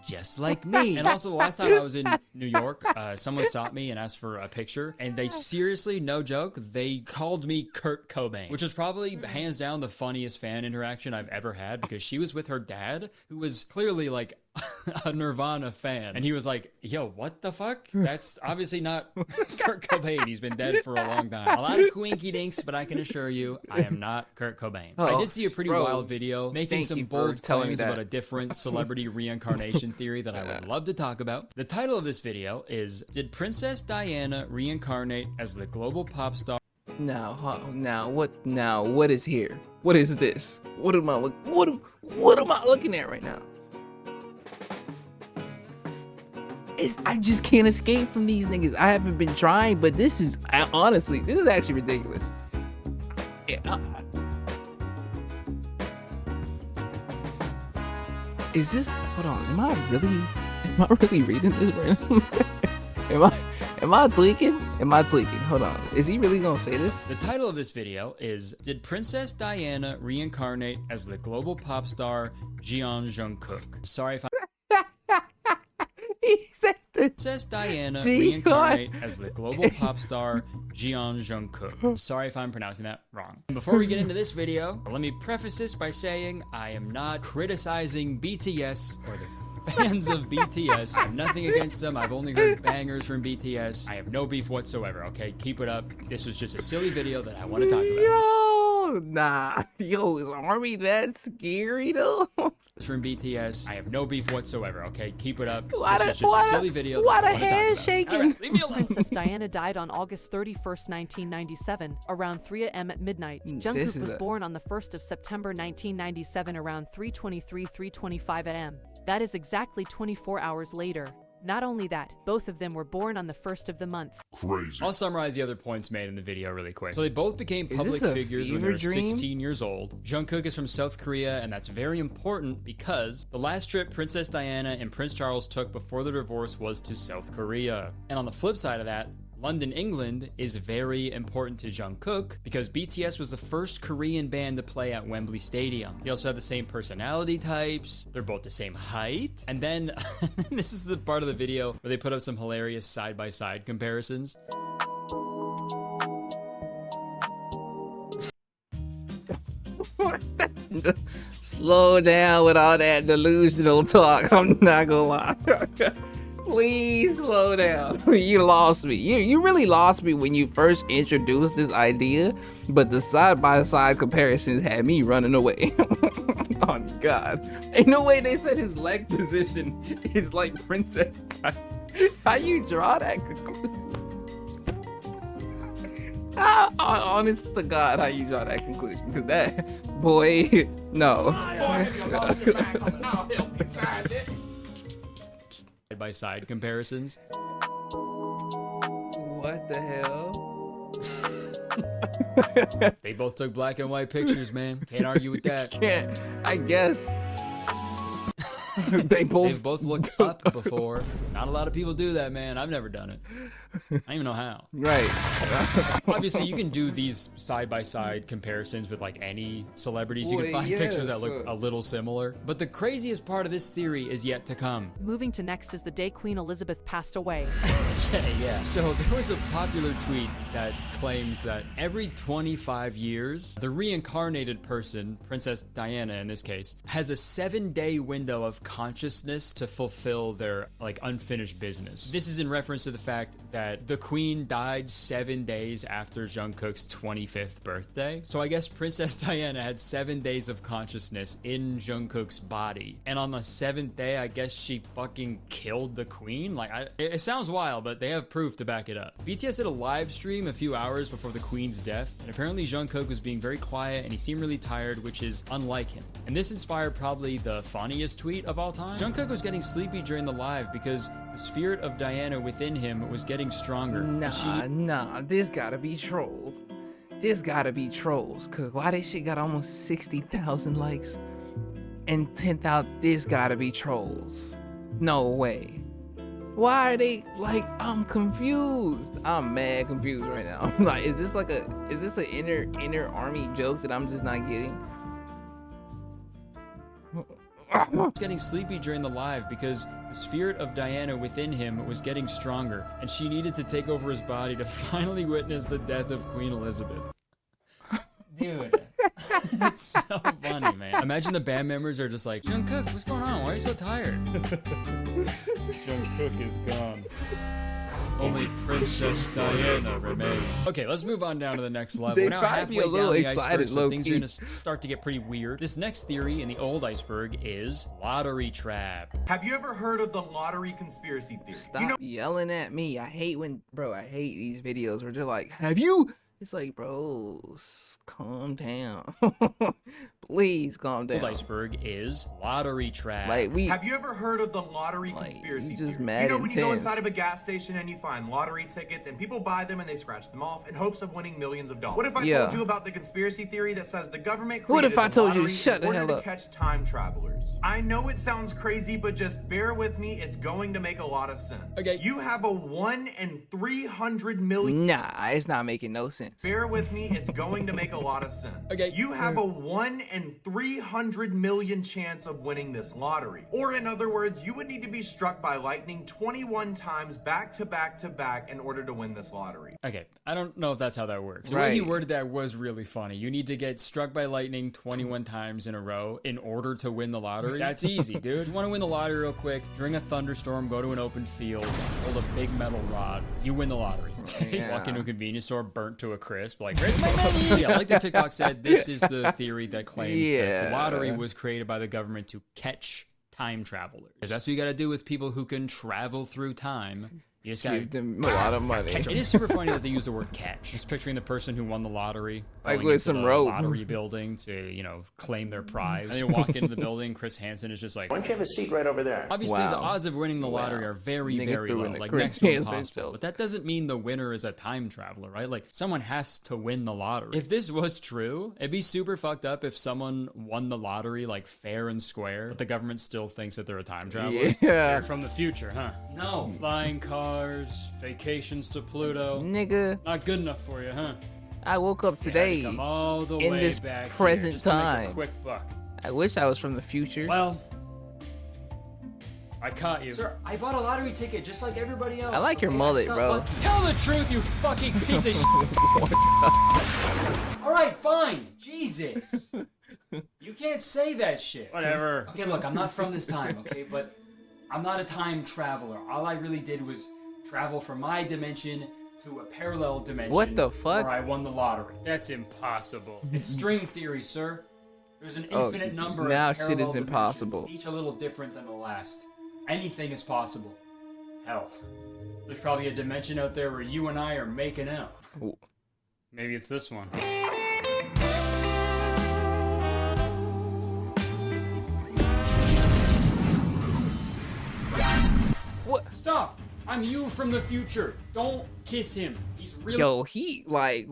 [SPEAKER 2] Just like me. And also, the last time I was in New York, someone stopped me and asked for a picture. And they seriously, no joke, they called me Kurt Cobain, which was probably hands down the funniest fan interaction I've ever had, because she was with her dad, who was clearly like a Nirvana fan. And he was like, yo, what the fuck? That's obviously not Kurt Cobain. He's been dead for a long time. A lot of quinky dinks, but I can assure you, I am not Kurt Cobain. I did see a pretty wild video making some bold claims about a different celebrity reincarnation theory that I would love to talk about. The title of this video is, Did Princess Diana Reincarnate as the Global Pop Star?
[SPEAKER 1] Now what is here? What is this? What am I looking at right now? I just can't escape from these niggas. I haven't been trying, but honestly, this is actually ridiculous. Is this, hold on, am I really reading this right now? Am I tweaking? Hold on, is he really gonna say this?
[SPEAKER 2] The title of this video is, Did Princess Diana Reincarnate as the Global Pop Star Jeon Jungkook? Sorry if I... Princess Diana Reincarnate as the global pop star Jeon Jungkook. Sorry if I'm pronouncing that wrong. And before we get into this video, let me preface this by saying I am not criticizing BTS or the fans of BTS. I have nothing against them. I've only heard bangers from BTS. I have no beef whatsoever, okay? Keep it up. This was just a silly video that I want to talk about.
[SPEAKER 1] Is Army that scary though?
[SPEAKER 2] From BTS. I have no beef whatsoever, okay? Keep it up.
[SPEAKER 1] This
[SPEAKER 2] is just a silly video.
[SPEAKER 1] Why the head shaking?
[SPEAKER 2] Right, leave me alone.
[SPEAKER 12] Princess Diana died on August 31st, 1997, around 3 a.m. at midnight. Jungkook was born on the 1st of September 1997 around 3:25 a.m. That is exactly 24 hours later. Not only that, both of them were born on the 1st of the month.
[SPEAKER 10] Crazy.
[SPEAKER 2] I'll summarize the other points made in the video really quick. So they both became public figures when they were 16 years old. Jungkook is from South Korea, and that's very important because the last trip Princess Diana and Prince Charles took before their divorce was to South Korea. And on the flip side of that, London, England is very important to Jungkook because BTS was the first Korean band to play at Wembley Stadium. They also have the same personality types. They're both the same height. And then this is the part of the video where they put up some hilarious side-by-side comparisons.
[SPEAKER 1] Slow down with all that delusional talk. I'm not gonna lie. Please slow down. You lost me. You really lost me when you first introduced this idea, but the side-by-side comparisons had me running away. Oh God. Ain't no way they said his leg position is like Princess Diana. How you draw that conclusion? Honest to God, how you draw that conclusion? Because that, boy, no.
[SPEAKER 2] Side-by-side comparisons.
[SPEAKER 1] What the hell?
[SPEAKER 2] They both took black and white pictures, man. Can't argue with that.
[SPEAKER 1] Can't. I guess. They've
[SPEAKER 2] both looked up before. Not a lot of people do that, man. I've never done it. I don't even know how.
[SPEAKER 1] Right.
[SPEAKER 2] Obviously, you can do these side-by-side comparisons with like any celebrities. You can find pictures that look a little similar. But the craziest part of this theory is yet to come.
[SPEAKER 12] Moving to next is the day Queen Elizabeth passed away.
[SPEAKER 2] Yeah. So there was a popular tweet that claims that every 25 years, the reincarnated person, Princess Diana in this case, has a 7-day window of consciousness to fulfill their like unfinished business. This is in reference to the fact that the Queen died 7 days after Jungkook's 25th birthday. So I guess Princess Diana had 7 days of consciousness in Jungkook's body. And on the 7th day, I guess she fucking killed the Queen. Like, it sounds wild, but they have proof to back it up. BTS did a live stream a few hours before the Queen's death, and apparently Jungkook was being very quiet and he seemed really tired, which is unlike him. And this inspired probably the funniest tweet of all time. Jungkook was getting sleepy during the live because the spirit of Diana within him was getting stronger.
[SPEAKER 1] Nah, this gotta be troll. This gotta be trolls, cause why this shit got almost 60,000 likes and 10,000? This gotta be trolls. No way. Why are they like? I'm confused. I'm mad confused right now. I'm like, is this an inner army joke that I'm just not getting?
[SPEAKER 2] Getting sleepy during the live because the spirit of Diana within him was getting stronger, and she needed to take over his body to finally witness the death of Queen Elizabeth. Dude, it's so funny, man. Imagine the band members are just like, Jungkook, what's going on? Why are you so tired? Jungkook is gone. Only Princess Diana remains. Okay, let's move on down to the next level.
[SPEAKER 1] They
[SPEAKER 2] We're now halfway down the iceberg, so things are gonna start to get pretty weird. This next theory in the old iceberg is lottery trap.
[SPEAKER 13] Have you ever heard of the lottery conspiracy theory?
[SPEAKER 1] Stop yelling at me. I hate these videos where they're like, have you? It's like, bro, calm down. Please calm down.
[SPEAKER 2] The iceberg is lottery trap.
[SPEAKER 13] Have you ever heard of the lottery conspiracy
[SPEAKER 1] just
[SPEAKER 13] theory?
[SPEAKER 1] mad
[SPEAKER 13] When you go
[SPEAKER 1] intense.
[SPEAKER 13] inside of a gas station and you find lottery tickets and people buy them and they scratch them off in hopes of winning millions of dollars. What if I told you about the conspiracy theory that says the government created
[SPEAKER 1] What if I told you to
[SPEAKER 13] lottery
[SPEAKER 1] shut the
[SPEAKER 13] in order
[SPEAKER 1] hell
[SPEAKER 13] to
[SPEAKER 1] up?
[SPEAKER 13] catch time travelers? I know it sounds crazy, but just bear with me. It's going to make a lot of sense.
[SPEAKER 2] Okay.
[SPEAKER 13] You have a 1 in 300 million.
[SPEAKER 1] Nah, it's not making no sense.
[SPEAKER 13] Bear with me, it's going to make a lot of sense.
[SPEAKER 2] Okay.
[SPEAKER 13] You have a 1 in 300 million chance of winning this lottery. Or in other words, you would need to be struck by lightning 21 times back to back to back in order to win this lottery.
[SPEAKER 2] Okay, I don't know if that's how that works. The way he worded that was really funny. You need to get struck by lightning 21 times in a row in order to win the lottery. That's easy, dude. You want to win the lottery real quick, during a thunderstorm, go to an open field, hold a big metal rod, you win the lottery. Okay?
[SPEAKER 1] Yeah.
[SPEAKER 2] Walk into a convenience store, burnt to a crisp, like, where's my money? Yeah, like the TikTok said, this is the theory that claims that the lottery was created by the government to catch time travelers. That's what you got to do with people who can travel through time. You just
[SPEAKER 1] Give them a lot of money.
[SPEAKER 2] It is super funny that they use the word catch. Just picturing the person who won the lottery,
[SPEAKER 1] like
[SPEAKER 2] going
[SPEAKER 1] with
[SPEAKER 2] into
[SPEAKER 1] some
[SPEAKER 2] the
[SPEAKER 1] rope,
[SPEAKER 2] lottery building to, claim their prize. And they walk into the building. Chris Hansen is just like,
[SPEAKER 6] Why don't you have a seat right over there?
[SPEAKER 2] Obviously, the odds of winning the lottery are very, very low, like next to impossible. But that doesn't mean the winner is a time traveler, right? Like, someone has to win the lottery. If this was true, it'd be super fucked up if someone won the lottery, like, fair and square, but the government still thinks that they're a time traveler.
[SPEAKER 1] Yeah.
[SPEAKER 2] They're from the future, huh? No. Flying cars, vacations to Pluto.
[SPEAKER 1] Nigga.
[SPEAKER 2] Not good enough for you, huh?
[SPEAKER 1] I woke up today
[SPEAKER 2] come all the
[SPEAKER 1] in
[SPEAKER 2] way
[SPEAKER 1] this
[SPEAKER 2] back
[SPEAKER 1] present
[SPEAKER 2] here, just to make a
[SPEAKER 1] time.
[SPEAKER 2] quick buck.
[SPEAKER 1] I wish I was from the future.
[SPEAKER 2] Well, I caught you. Sir, I bought a lottery ticket just like everybody else.
[SPEAKER 1] I like your mullet, bro.
[SPEAKER 2] Tell the truth, you fucking piece of shit. Alright, fine. Jesus. You can't say that shit. Whatever. Okay, look, I'm not from this time, okay? But I'm not a time traveler. All I really did was travel from my dimension to a parallel dimension.
[SPEAKER 1] What the fuck?
[SPEAKER 2] Where I won the lottery. That's impossible. It's string theory, sir. There's an infinite number
[SPEAKER 1] now
[SPEAKER 2] of parallel
[SPEAKER 1] shit is
[SPEAKER 2] dimensions,
[SPEAKER 1] impossible.
[SPEAKER 2] each a little different than the last. Anything is possible. Hell, there's probably a dimension out there where you and I are making out.
[SPEAKER 1] Ooh.
[SPEAKER 2] Maybe it's this one.
[SPEAKER 1] What?
[SPEAKER 2] Stop! I'm you from the future. Don't kiss him. He's really.
[SPEAKER 1] Yo, he like.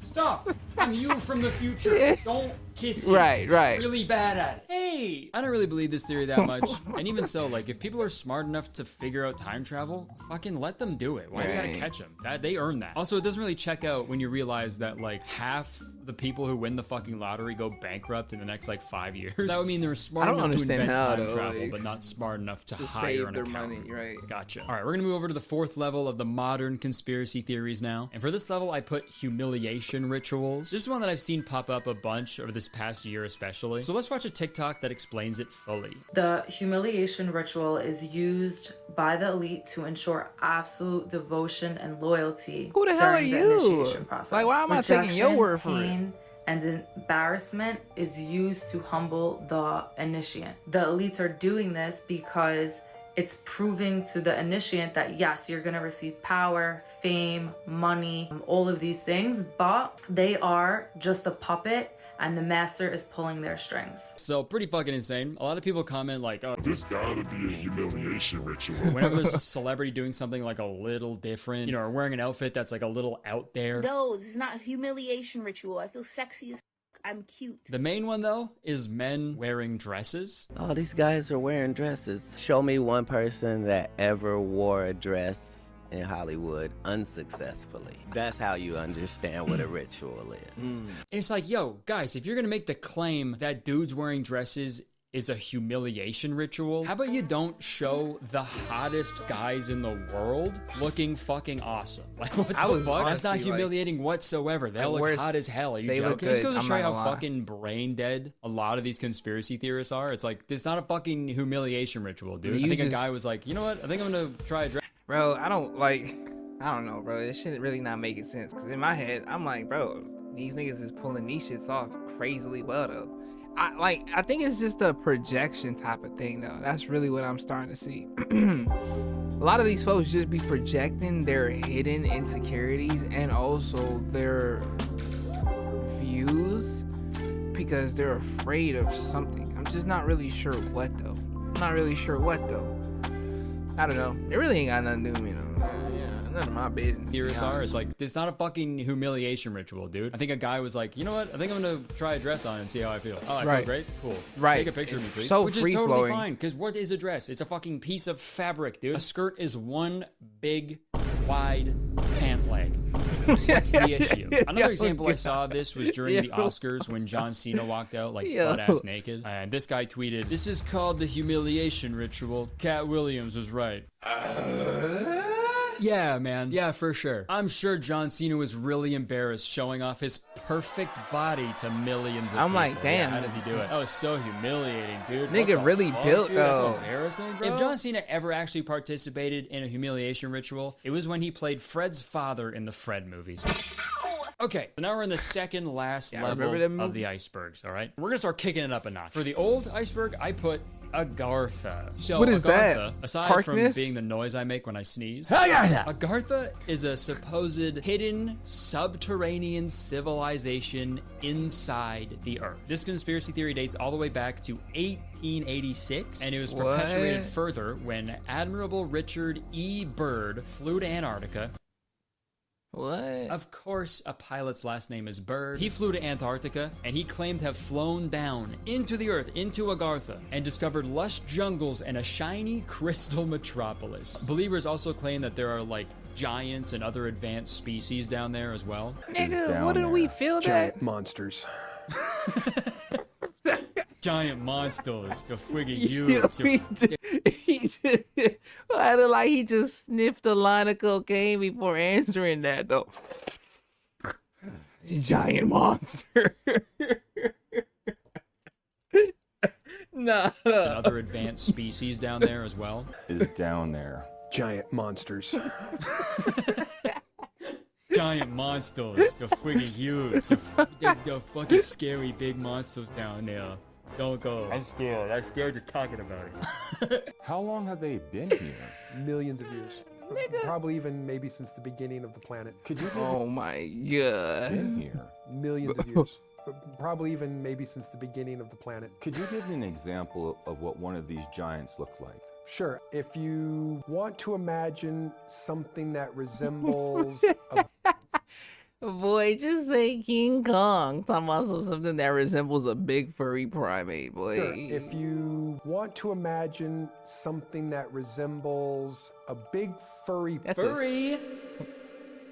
[SPEAKER 2] Stop! I'm you from the future. Don't kiss him.
[SPEAKER 1] Right.
[SPEAKER 2] He's really bad at it. Hey! I don't really believe this theory that much. And even so, like, if people are smart enough to figure out time travel, fucking let them do it. Why do you gotta catch them? They earn that. Also, it doesn't really check out when you realize that, like, half the people who win the fucking lottery go bankrupt in the next, like, 5 years. So that would mean they're smart enough to invent time travel, but not smart enough to hire
[SPEAKER 1] save
[SPEAKER 2] an
[SPEAKER 1] their
[SPEAKER 2] accountant.
[SPEAKER 1] money, right?
[SPEAKER 2] Gotcha. All right, we're gonna move over to the fourth level of the modern conspiracy theories now. And for this level, I put humiliation rituals. This is one that I've seen pop up a bunch over this past year especially. So let's watch a TikTok that explains it fully.
[SPEAKER 14] The humiliation ritual is used by the elite to ensure absolute devotion and loyalty.
[SPEAKER 1] Who the hell are
[SPEAKER 14] during the
[SPEAKER 1] you?
[SPEAKER 14] initiation process.
[SPEAKER 1] Like, why am I taking your word for it?
[SPEAKER 14] Pain and embarrassment is used to humble the initiant. The elites are doing this because It's proving to the initiate that yes, you're gonna receive power, fame, money, all of these things, but they are just a puppet and the master is pulling their strings.
[SPEAKER 2] So pretty fucking insane. A lot of people comment like, oh,
[SPEAKER 15] there's gotta be a humiliation ritual.
[SPEAKER 2] Whenever there's a celebrity doing something like a little different, you know, or wearing an outfit that's like a little out there.
[SPEAKER 16] No, this is not a humiliation ritual. I feel sexy as I'm cute.
[SPEAKER 2] The main one though is men wearing dresses.
[SPEAKER 17] All these guys are wearing dresses. Show me one person that ever wore a dress in Hollywood unsuccessfully. That's how you understand what a ritual is.
[SPEAKER 2] It's like, yo, guys, if you're gonna make the claim that dudes wearing dresses is a humiliation ritual, how about you don't show the hottest guys in the world looking fucking awesome? Like, what the fuck? That's not humiliating whatsoever. They all look hot as hell. Are you joking? This goes to show you how fucking brain dead a lot of these conspiracy theorists are. It's like, it's not a fucking humiliation ritual, dude. I think a guy was like, you know what? I think I'm gonna try a dress.
[SPEAKER 1] Bro, I don't know, bro. This shit really not making sense. Cause in my head, I'm like, bro, these niggas is pulling these shits off crazily well though. I think it's just a projection type of thing though. That's really what I'm starting to see. A lot of these folks just be projecting their hidden insecurities and also their views because they're afraid of something. I'm just not really sure what though. I don't know. It really ain't got nothing to do with me, though. Yeah, none of my business.
[SPEAKER 2] Theorists are. It's like, it's not a fucking humiliation ritual, dude. I think a guy was like, you know what? I think I'm gonna try a dress on and see how I feel. Oh, I feel great? Cool.
[SPEAKER 1] Right.
[SPEAKER 2] Take a picture of me, please.
[SPEAKER 1] So
[SPEAKER 2] Which is
[SPEAKER 1] free-flowing.
[SPEAKER 2] totally fine, because what is a dress? It's a fucking piece of fabric, dude. A skirt is one big, wide pant leg. What's the issue? Another example I saw of this was during the Oscars when John Cena walked out like butt-ass naked. And this guy tweeted, "This is called the humiliation ritual. Cat Williams was right." Yeah, man. Yeah, for sure. I'm sure John Cena was really embarrassed showing off his perfect body to millions of people.
[SPEAKER 1] I'm like, damn.
[SPEAKER 2] How does he do it? That was so humiliating, dude.
[SPEAKER 1] Nigga really built,
[SPEAKER 2] dude,
[SPEAKER 1] though.
[SPEAKER 2] That's embarrassing, bro. If John Cena ever actually participated in a humiliation ritual, it was when he played Fred's father in the Fred movies. Okay, so now we're in the second last level of the icebergs, all right? We're gonna start kicking it up a notch. For the old iceberg, I put Agartha. So
[SPEAKER 1] what is
[SPEAKER 2] Agartha,
[SPEAKER 1] that?
[SPEAKER 2] Aside from being the noise I make when I sneeze, Agartha is a supposed hidden subterranean civilization inside the Earth. This conspiracy theory dates all the way back to 1886, and it was perpetuated further when Admiral Richard E. Byrd flew to Antarctica.
[SPEAKER 1] What?
[SPEAKER 2] Of course, a pilot's last name is Byrd. He flew to Antarctica, and he claimed to have flown down into the Earth, into Agartha, and discovered lush jungles and a shiny crystal metropolis. Believers also claim that there are, like, giants and other advanced species down there as well.
[SPEAKER 1] Nigga, what did we feel
[SPEAKER 18] Giant
[SPEAKER 1] that?
[SPEAKER 18] monsters.
[SPEAKER 2] Giant monsters, the friggin' huge.
[SPEAKER 1] I look like he just sniffed a line of cocaine before answering that, though. Giant monster. Nah.
[SPEAKER 2] And other advanced species down there as well.
[SPEAKER 19] Is down there.
[SPEAKER 18] Giant monsters.
[SPEAKER 2] Giant monsters, the friggin' huge. The fucking scary big monsters down there. Don't go. I'm scared just talking about it.
[SPEAKER 19] How long have they been here?
[SPEAKER 18] Millions of years. Probably even maybe since the beginning of the planet.
[SPEAKER 19] Could you?
[SPEAKER 1] Oh my god.
[SPEAKER 19] Been here.
[SPEAKER 18] Millions of years. Probably even maybe since the beginning of the planet.
[SPEAKER 19] Could you give me an example of what one of these giants look like?
[SPEAKER 18] Sure. If you want to imagine something that resembles
[SPEAKER 1] Boy, just say King Kong. Talking about something that resembles a big furry primate, boy.
[SPEAKER 18] Sure. If you want to imagine something that resembles a big furry...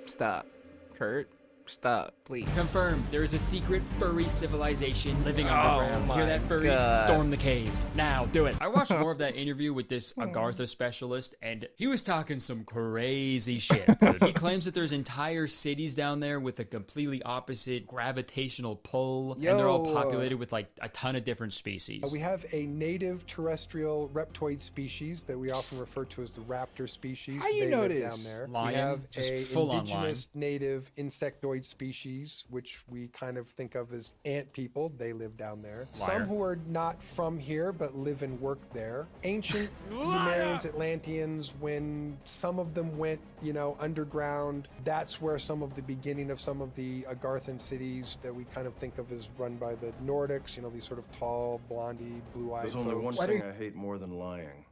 [SPEAKER 1] Stop. Kurt. Stop, please.
[SPEAKER 2] Confirmed. There is a secret furry civilization living underground. Hear that, furries?
[SPEAKER 1] God.
[SPEAKER 2] Storm the caves. Now, do it. I watched more of that interview with this Agartha specialist, and he was talking some crazy shit. He claims that there's entire cities down there with a completely opposite gravitational pull, and they're all populated with like a ton of different species.
[SPEAKER 18] We have a native terrestrial reptoid species that we often refer to as the raptor species.
[SPEAKER 20] How you know this?
[SPEAKER 18] Down there.
[SPEAKER 2] Lion,
[SPEAKER 18] we have
[SPEAKER 2] just
[SPEAKER 18] a
[SPEAKER 2] full
[SPEAKER 18] indigenous native insectoid humanoid species, which we kind of think of as ant people. They live down there.
[SPEAKER 2] Liar.
[SPEAKER 18] Some who are not from here, but live and work there. Ancient Sumerians, Atlanteans, when some of them went, you know, underground, that's where some of the beginning of some of the Agarthan cities that we kind of think of as run by the Nordics, you know, these sort of tall, blondie, blue-eyed
[SPEAKER 20] There's
[SPEAKER 18] folks.
[SPEAKER 20] only one thing I hate more than lying.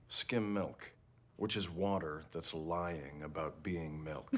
[SPEAKER 20] Skim milk, which is water that's lying about being milk.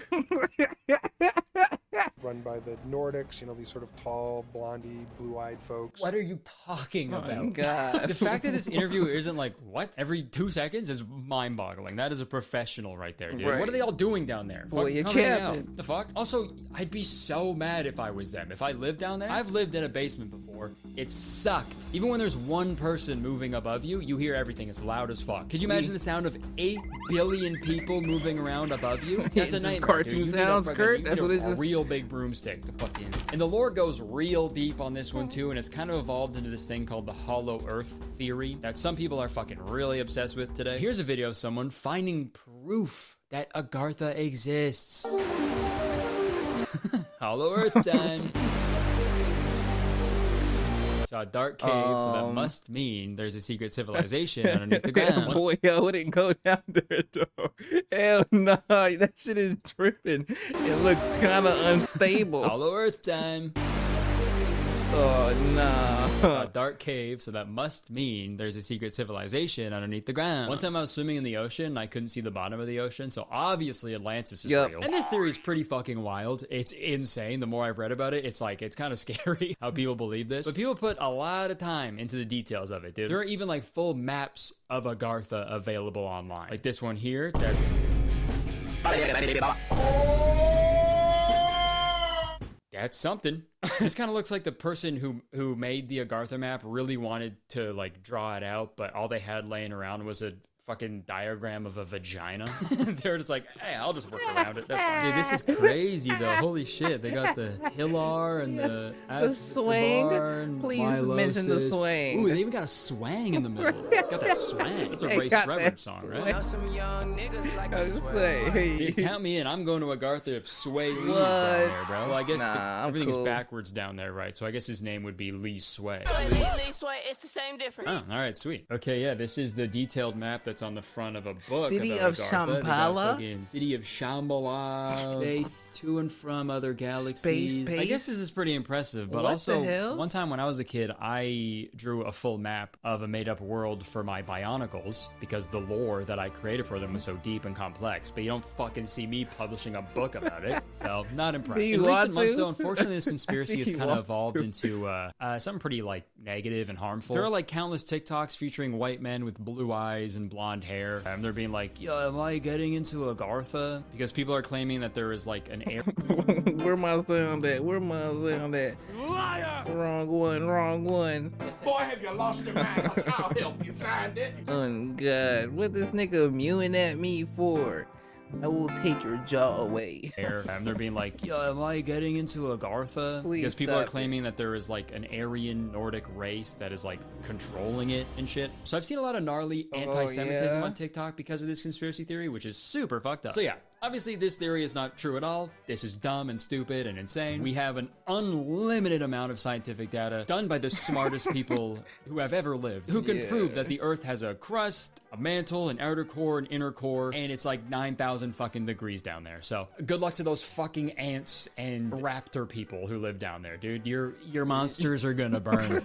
[SPEAKER 18] Run by the Nordics, you know, these sort of tall, blondie, blue-eyed folks.
[SPEAKER 2] What are you talking about?
[SPEAKER 1] Oh my God.
[SPEAKER 2] The fact that this interview isn't like, what? Every 2 seconds is mind-boggling. That is a professional right there, dude.
[SPEAKER 1] Right.
[SPEAKER 2] What are they all doing down there?
[SPEAKER 1] Boy,
[SPEAKER 2] Fucking
[SPEAKER 1] you're
[SPEAKER 2] come hang
[SPEAKER 1] camping.
[SPEAKER 2] out. The fuck? Also, I'd be so mad if I was them. If I lived down there, I've lived in a basement before. It sucked. Even when there's one person moving above you, you hear everything. It's loud as fuck. Could you imagine the sound of 8 billion people moving around above you? That's a
[SPEAKER 1] Some
[SPEAKER 2] nightmare,
[SPEAKER 1] cartoon
[SPEAKER 2] dude. You need
[SPEAKER 1] sounds, Kurt?
[SPEAKER 2] you
[SPEAKER 1] That's
[SPEAKER 2] need
[SPEAKER 1] what it
[SPEAKER 2] a
[SPEAKER 1] is.
[SPEAKER 2] real big broomstick to fucking. And the lore goes real deep on this one too, and it's kind of evolved into this thing called the Hollow Earth theory that some people are fucking really obsessed with today. Here's a video of someone finding proof that Agartha exists. Hollow Earth time. Saw a dark cave, so that must mean there's a secret civilization underneath the ground.
[SPEAKER 1] Boy, I wouldn't go down there though. Hell no, that shit is tripping. It looks kind of unstable.
[SPEAKER 2] Hollow Earth time.
[SPEAKER 1] Oh no.
[SPEAKER 2] A dark cave, so that must mean there's a secret civilization underneath the ground. One time I was swimming in the ocean and I couldn't see the bottom of the ocean, so obviously Atlantis is real. And this theory is pretty fucking wild. It's insane. The more I've read about it, it's like, it's kind of scary how people believe this. But people put a lot of time into the details of it, dude. There are even like full maps of Agartha available online. Like this one here, that's something. This kind of looks like the person who made the Agartha map really wanted to like draw it out, but all they had laying around was a fucking diagram of a vagina. They're just like, hey, I'll just work around it. That's fine. Dude, this is crazy though. Holy shit. They got the Hilar and the
[SPEAKER 1] swang. Please mention the swang.
[SPEAKER 2] Ooh, they even got a swang in the middle. Got that swang. It's a Ray Shreverd song, right?
[SPEAKER 1] Some young niggas like
[SPEAKER 2] to sway. Dude, count me in. I'm going to Agartha if Sway Lee is down there, bro. Well, I guess everything is backwards down there, right? So I guess his name would be Lee Sway.
[SPEAKER 3] Lee Sway, it's the same difference.
[SPEAKER 2] Oh, all right, sweet. Okay, yeah, this is the detailed map that's on the front of a book.
[SPEAKER 1] City
[SPEAKER 2] about
[SPEAKER 1] of
[SPEAKER 2] Agartha.
[SPEAKER 1] Shambhala?
[SPEAKER 2] City of Shambhala. Space to and from other galaxies.
[SPEAKER 1] Space.
[SPEAKER 2] I guess this is pretty impressive, but
[SPEAKER 1] What
[SPEAKER 2] also
[SPEAKER 1] the hell?
[SPEAKER 2] one time when I was a kid, I drew a full map of a made-up world for my Bionicles because the lore that I created for them was so deep and complex. But you don't fucking see me publishing a book about it, so not impressed.
[SPEAKER 1] Do you
[SPEAKER 2] In recent
[SPEAKER 1] want
[SPEAKER 2] months,
[SPEAKER 1] to?
[SPEAKER 2] though, unfortunately, this conspiracy has
[SPEAKER 1] he
[SPEAKER 2] kind of
[SPEAKER 1] wants
[SPEAKER 2] evolved
[SPEAKER 1] to.
[SPEAKER 2] into something pretty like negative and harmful. There are like countless TikToks featuring white men with blue eyes and blonde hair. They're being like, yo, am I getting into Agartha? Because people are claiming that there is like an air.
[SPEAKER 1] Where my sound at? Where my sound at?
[SPEAKER 3] Liar!
[SPEAKER 1] Wrong one.
[SPEAKER 3] Boy, have you lost your mind? I'll help you find it.
[SPEAKER 1] Oh God, what this nigga mewing at me for? I will take your jaw away.
[SPEAKER 2] They're being like, yo, am I getting into Agartha?
[SPEAKER 1] Please
[SPEAKER 2] Because people are
[SPEAKER 1] stop
[SPEAKER 2] claiming that there is like an Aryan Nordic race that is like controlling it and shit. So I've seen a lot of gnarly anti-Semitism
[SPEAKER 1] yeah?
[SPEAKER 2] on TikTok because of this conspiracy theory, which is super fucked up. So yeah, obviously this theory is not true at all. This is dumb and stupid and insane. We have an unlimited amount of scientific data done by the smartest people who have ever lived, who can prove that the Earth has a crust, a mantle, an outer core, an inner core, and it's like 9,000 fucking degrees down there. So good luck to those fucking ants and raptor people who live down there, dude. Your monsters are gonna burn.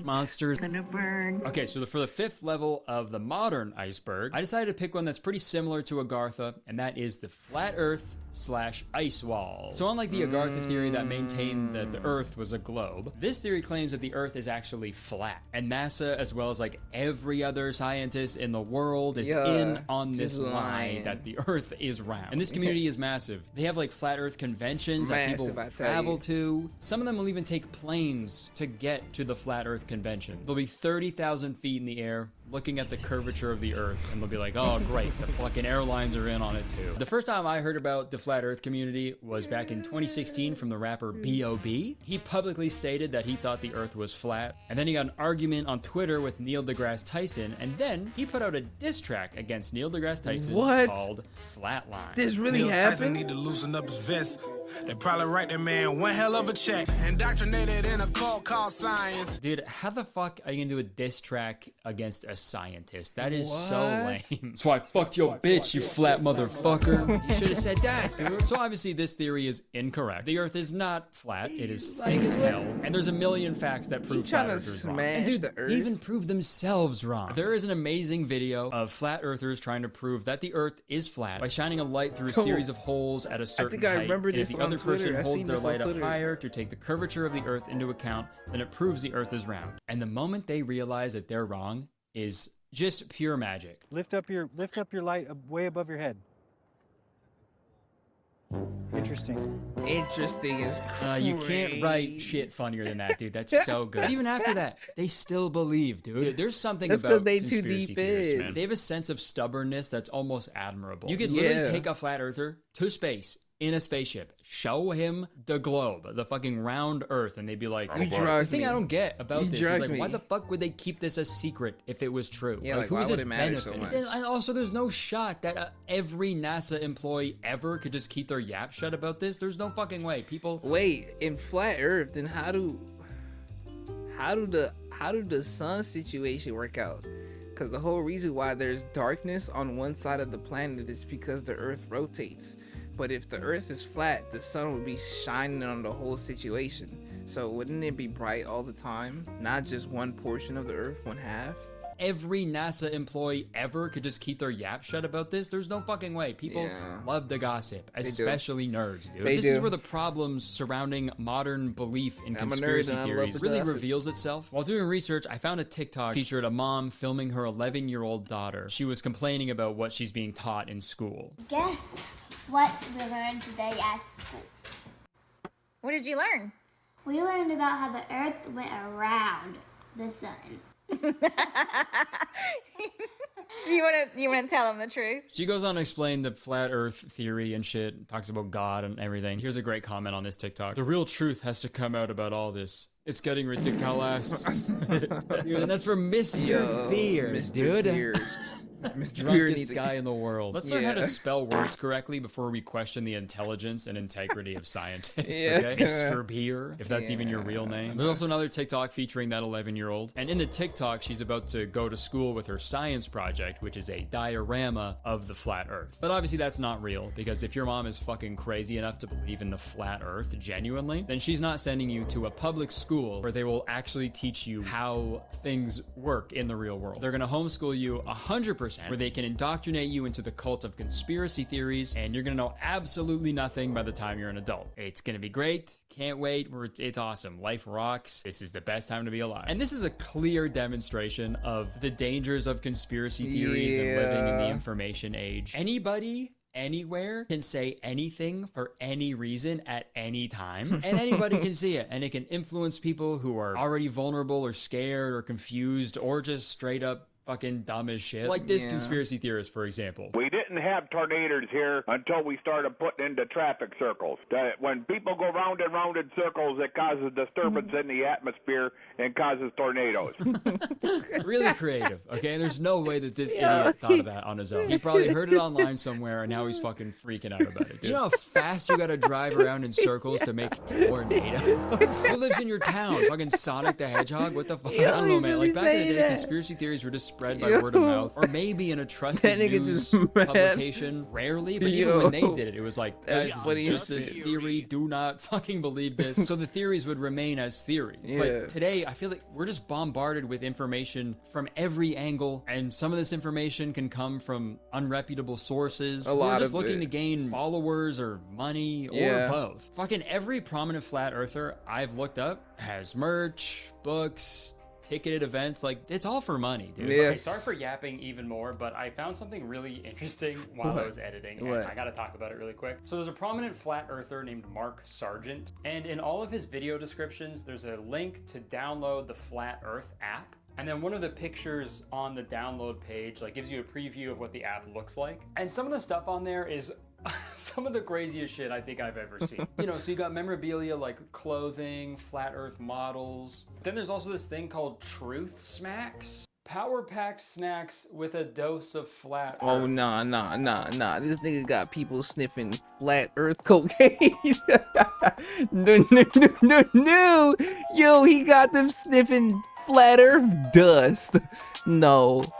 [SPEAKER 2] Monsters gonna burn. Okay, so for the 5th level of the modern iceberg, I decided to pick one that's pretty similar to Agartha, and that is the flat Earth / ice wall. So unlike the Agartha theory that maintained that the Earth was a globe, this theory claims that the Earth is actually flat. And NASA, as well as like every other scientist in the world, is in on this lie that the Earth is round. And this community is massive. They have like flat Earth conventions that people travel to. Some of them will even take planes to get to the flat Earth convention. They'll be 30,000 feet in the air, looking at the curvature of the Earth, and they'll be like, oh great, the fucking airlines are in on it too. The first time I heard about the flat Earth community was back in 2016 from the rapper B.O.B. He publicly stated that he thought the Earth was flat, and then he got an argument on Twitter with Neil deGrasse Tyson, and then he put out a diss track against Neil deGrasse Tyson called Flatline.
[SPEAKER 1] This really
[SPEAKER 3] Neil
[SPEAKER 1] happened?
[SPEAKER 3] Tyson need to loosen up his vest.
[SPEAKER 21] They probably write that man one hell of a check. Indoctrinated in a cult called science.
[SPEAKER 2] Dude, how the fuck are you gonna do a diss track against a scientist? That is so lame. So I fucked your bitch, you flat motherfucker. You should have said that, dude. So obviously this theory is incorrect. The Earth is not flat. It is fake as hell. And there's a million facts that prove flat Earthers wrong. And dude, they even prove themselves wrong. There is an amazing video of flat Earthers trying to prove that the Earth is flat by shining a light through a series of holes at a certain height.
[SPEAKER 1] I remember this
[SPEAKER 2] and if the other person holds their light up higher to take the curvature of the Earth into account, then it proves the Earth is round. And the moment they realize that they're wrong is just pure magic.
[SPEAKER 22] Lift up your light way above your head. Interesting.
[SPEAKER 1] Interesting is crazy.
[SPEAKER 2] You can't write shit funnier than that, dude. That's so good. Even after that, they still believe, dude. There's something about conspiracy theorists, man. They have a sense of stubbornness that's almost admirable. You could literally take a flat earther to space in a spaceship, show him the globe, the fucking round Earth, and they'd be like, the thing I don't get about this is like, why the fuck would they keep this a secret if it was true?
[SPEAKER 1] Yeah, like who is this benefit?
[SPEAKER 2] And also, there's no shot that every NASA employee ever could just keep their yap shut about this. There's no fucking way. People
[SPEAKER 1] wait in flat Earth. Then how do the sun situation work out? Because the whole reason why there's darkness on one side of the planet is because the Earth rotates. But if the Earth is flat, the sun would be shining on the whole situation. So wouldn't it be bright all the time? Not just one portion of the Earth, one half?
[SPEAKER 2] Every NASA employee ever could just keep their yap shut about this. There's no fucking way. People love to gossip, especially nerds, dude. This is where the problems surrounding modern belief in conspiracy theories really reveals itself. While doing research, I found a TikTok featured a mom filming her 11-year-old daughter. She was complaining about what she's being taught in school.
[SPEAKER 23] Guess what we learned today at school.
[SPEAKER 24] What did you learn?
[SPEAKER 23] We learned about how the Earth went around the sun.
[SPEAKER 24] Do you want to tell them the truth?
[SPEAKER 2] She goes on to explain the flat Earth theory and shit, talks about God and everything. Here's a great comment on this TikTok. The real truth has to come out about all this. It's getting ridiculous. Dude, and that's from Mr. Beard, dude.
[SPEAKER 1] Mr.
[SPEAKER 2] Drunkest guy in the world. Let's learn how to spell words correctly before we question the intelligence and integrity of scientists. Okay? Mr. Beer, if that's even your real name. There's also another TikTok featuring that 11-year-old. And in the TikTok, she's about to go to school with her science project, which is a diorama of the flat Earth. But obviously that's not real, because if your mom is fucking crazy enough to believe in the flat Earth genuinely, then she's not sending you to a public school where they will actually teach you how things work in the real world. They're gonna homeschool you 100%, where they can indoctrinate you into the cult of conspiracy theories, and you're gonna know absolutely nothing by the time you're an adult. It's gonna be great. Can't wait. It's awesome. Life rocks. This is the best time to be alive. And this is a clear demonstration of the dangers of conspiracy theories and living in the information age. Anybody anywhere can say anything for any reason at any time, and anybody can see it, and it can influence people who are already vulnerable or scared or confused or just straight up fucking dumb as shit. Like this conspiracy theorist, for example.
[SPEAKER 25] We didn't have tornadoes here until we started putting into traffic circles. That when people go round and round in circles, it causes disturbance in the atmosphere and causes tornadoes.
[SPEAKER 2] Really creative, okay? There's no way that this idiot thought of that on his own. He probably heard it online somewhere, and now he's fucking freaking out about it, dude. You know how fast you gotta drive around in circles to make tornadoes? Who lives in your town? Fucking Sonic the Hedgehog? What the fuck? I don't know, man. Like, back in the day, conspiracy theories were just spread by word of mouth, or maybe in a trusted news publication. Rarely, but even when they did it, it was like, that's just a theory. Do not fucking believe this. So the theories would remain as theories. But today, I feel like we're just bombarded with information from every angle, and some of this information can come from unreputable sources. We're just looking to gain followers or money or both. Fucking every prominent flat earther I've looked up has merch, books, ticketed events. Like, it's all for money, dude. Okay, sorry for yapping even more, but I found something really interesting while I was editing, and I gotta talk about it really quick. So there's a prominent flat earther named Mark Sargent, and in all of his video descriptions, there's a link to download the Flat Earth app. And then one of the pictures on the download page like gives you a preview of what the app looks like. And some of the stuff on there is some of the craziest shit I think I've ever seen. You know, so you got memorabilia like clothing, flat earth models. Then there's also this thing called Truth Smacks. Power-packed snacks with a dose of flat
[SPEAKER 1] Oh,
[SPEAKER 2] earth.
[SPEAKER 1] nah. This nigga got people sniffing flat earth cocaine. No. Yo, he got them sniffing flat earth dust. No.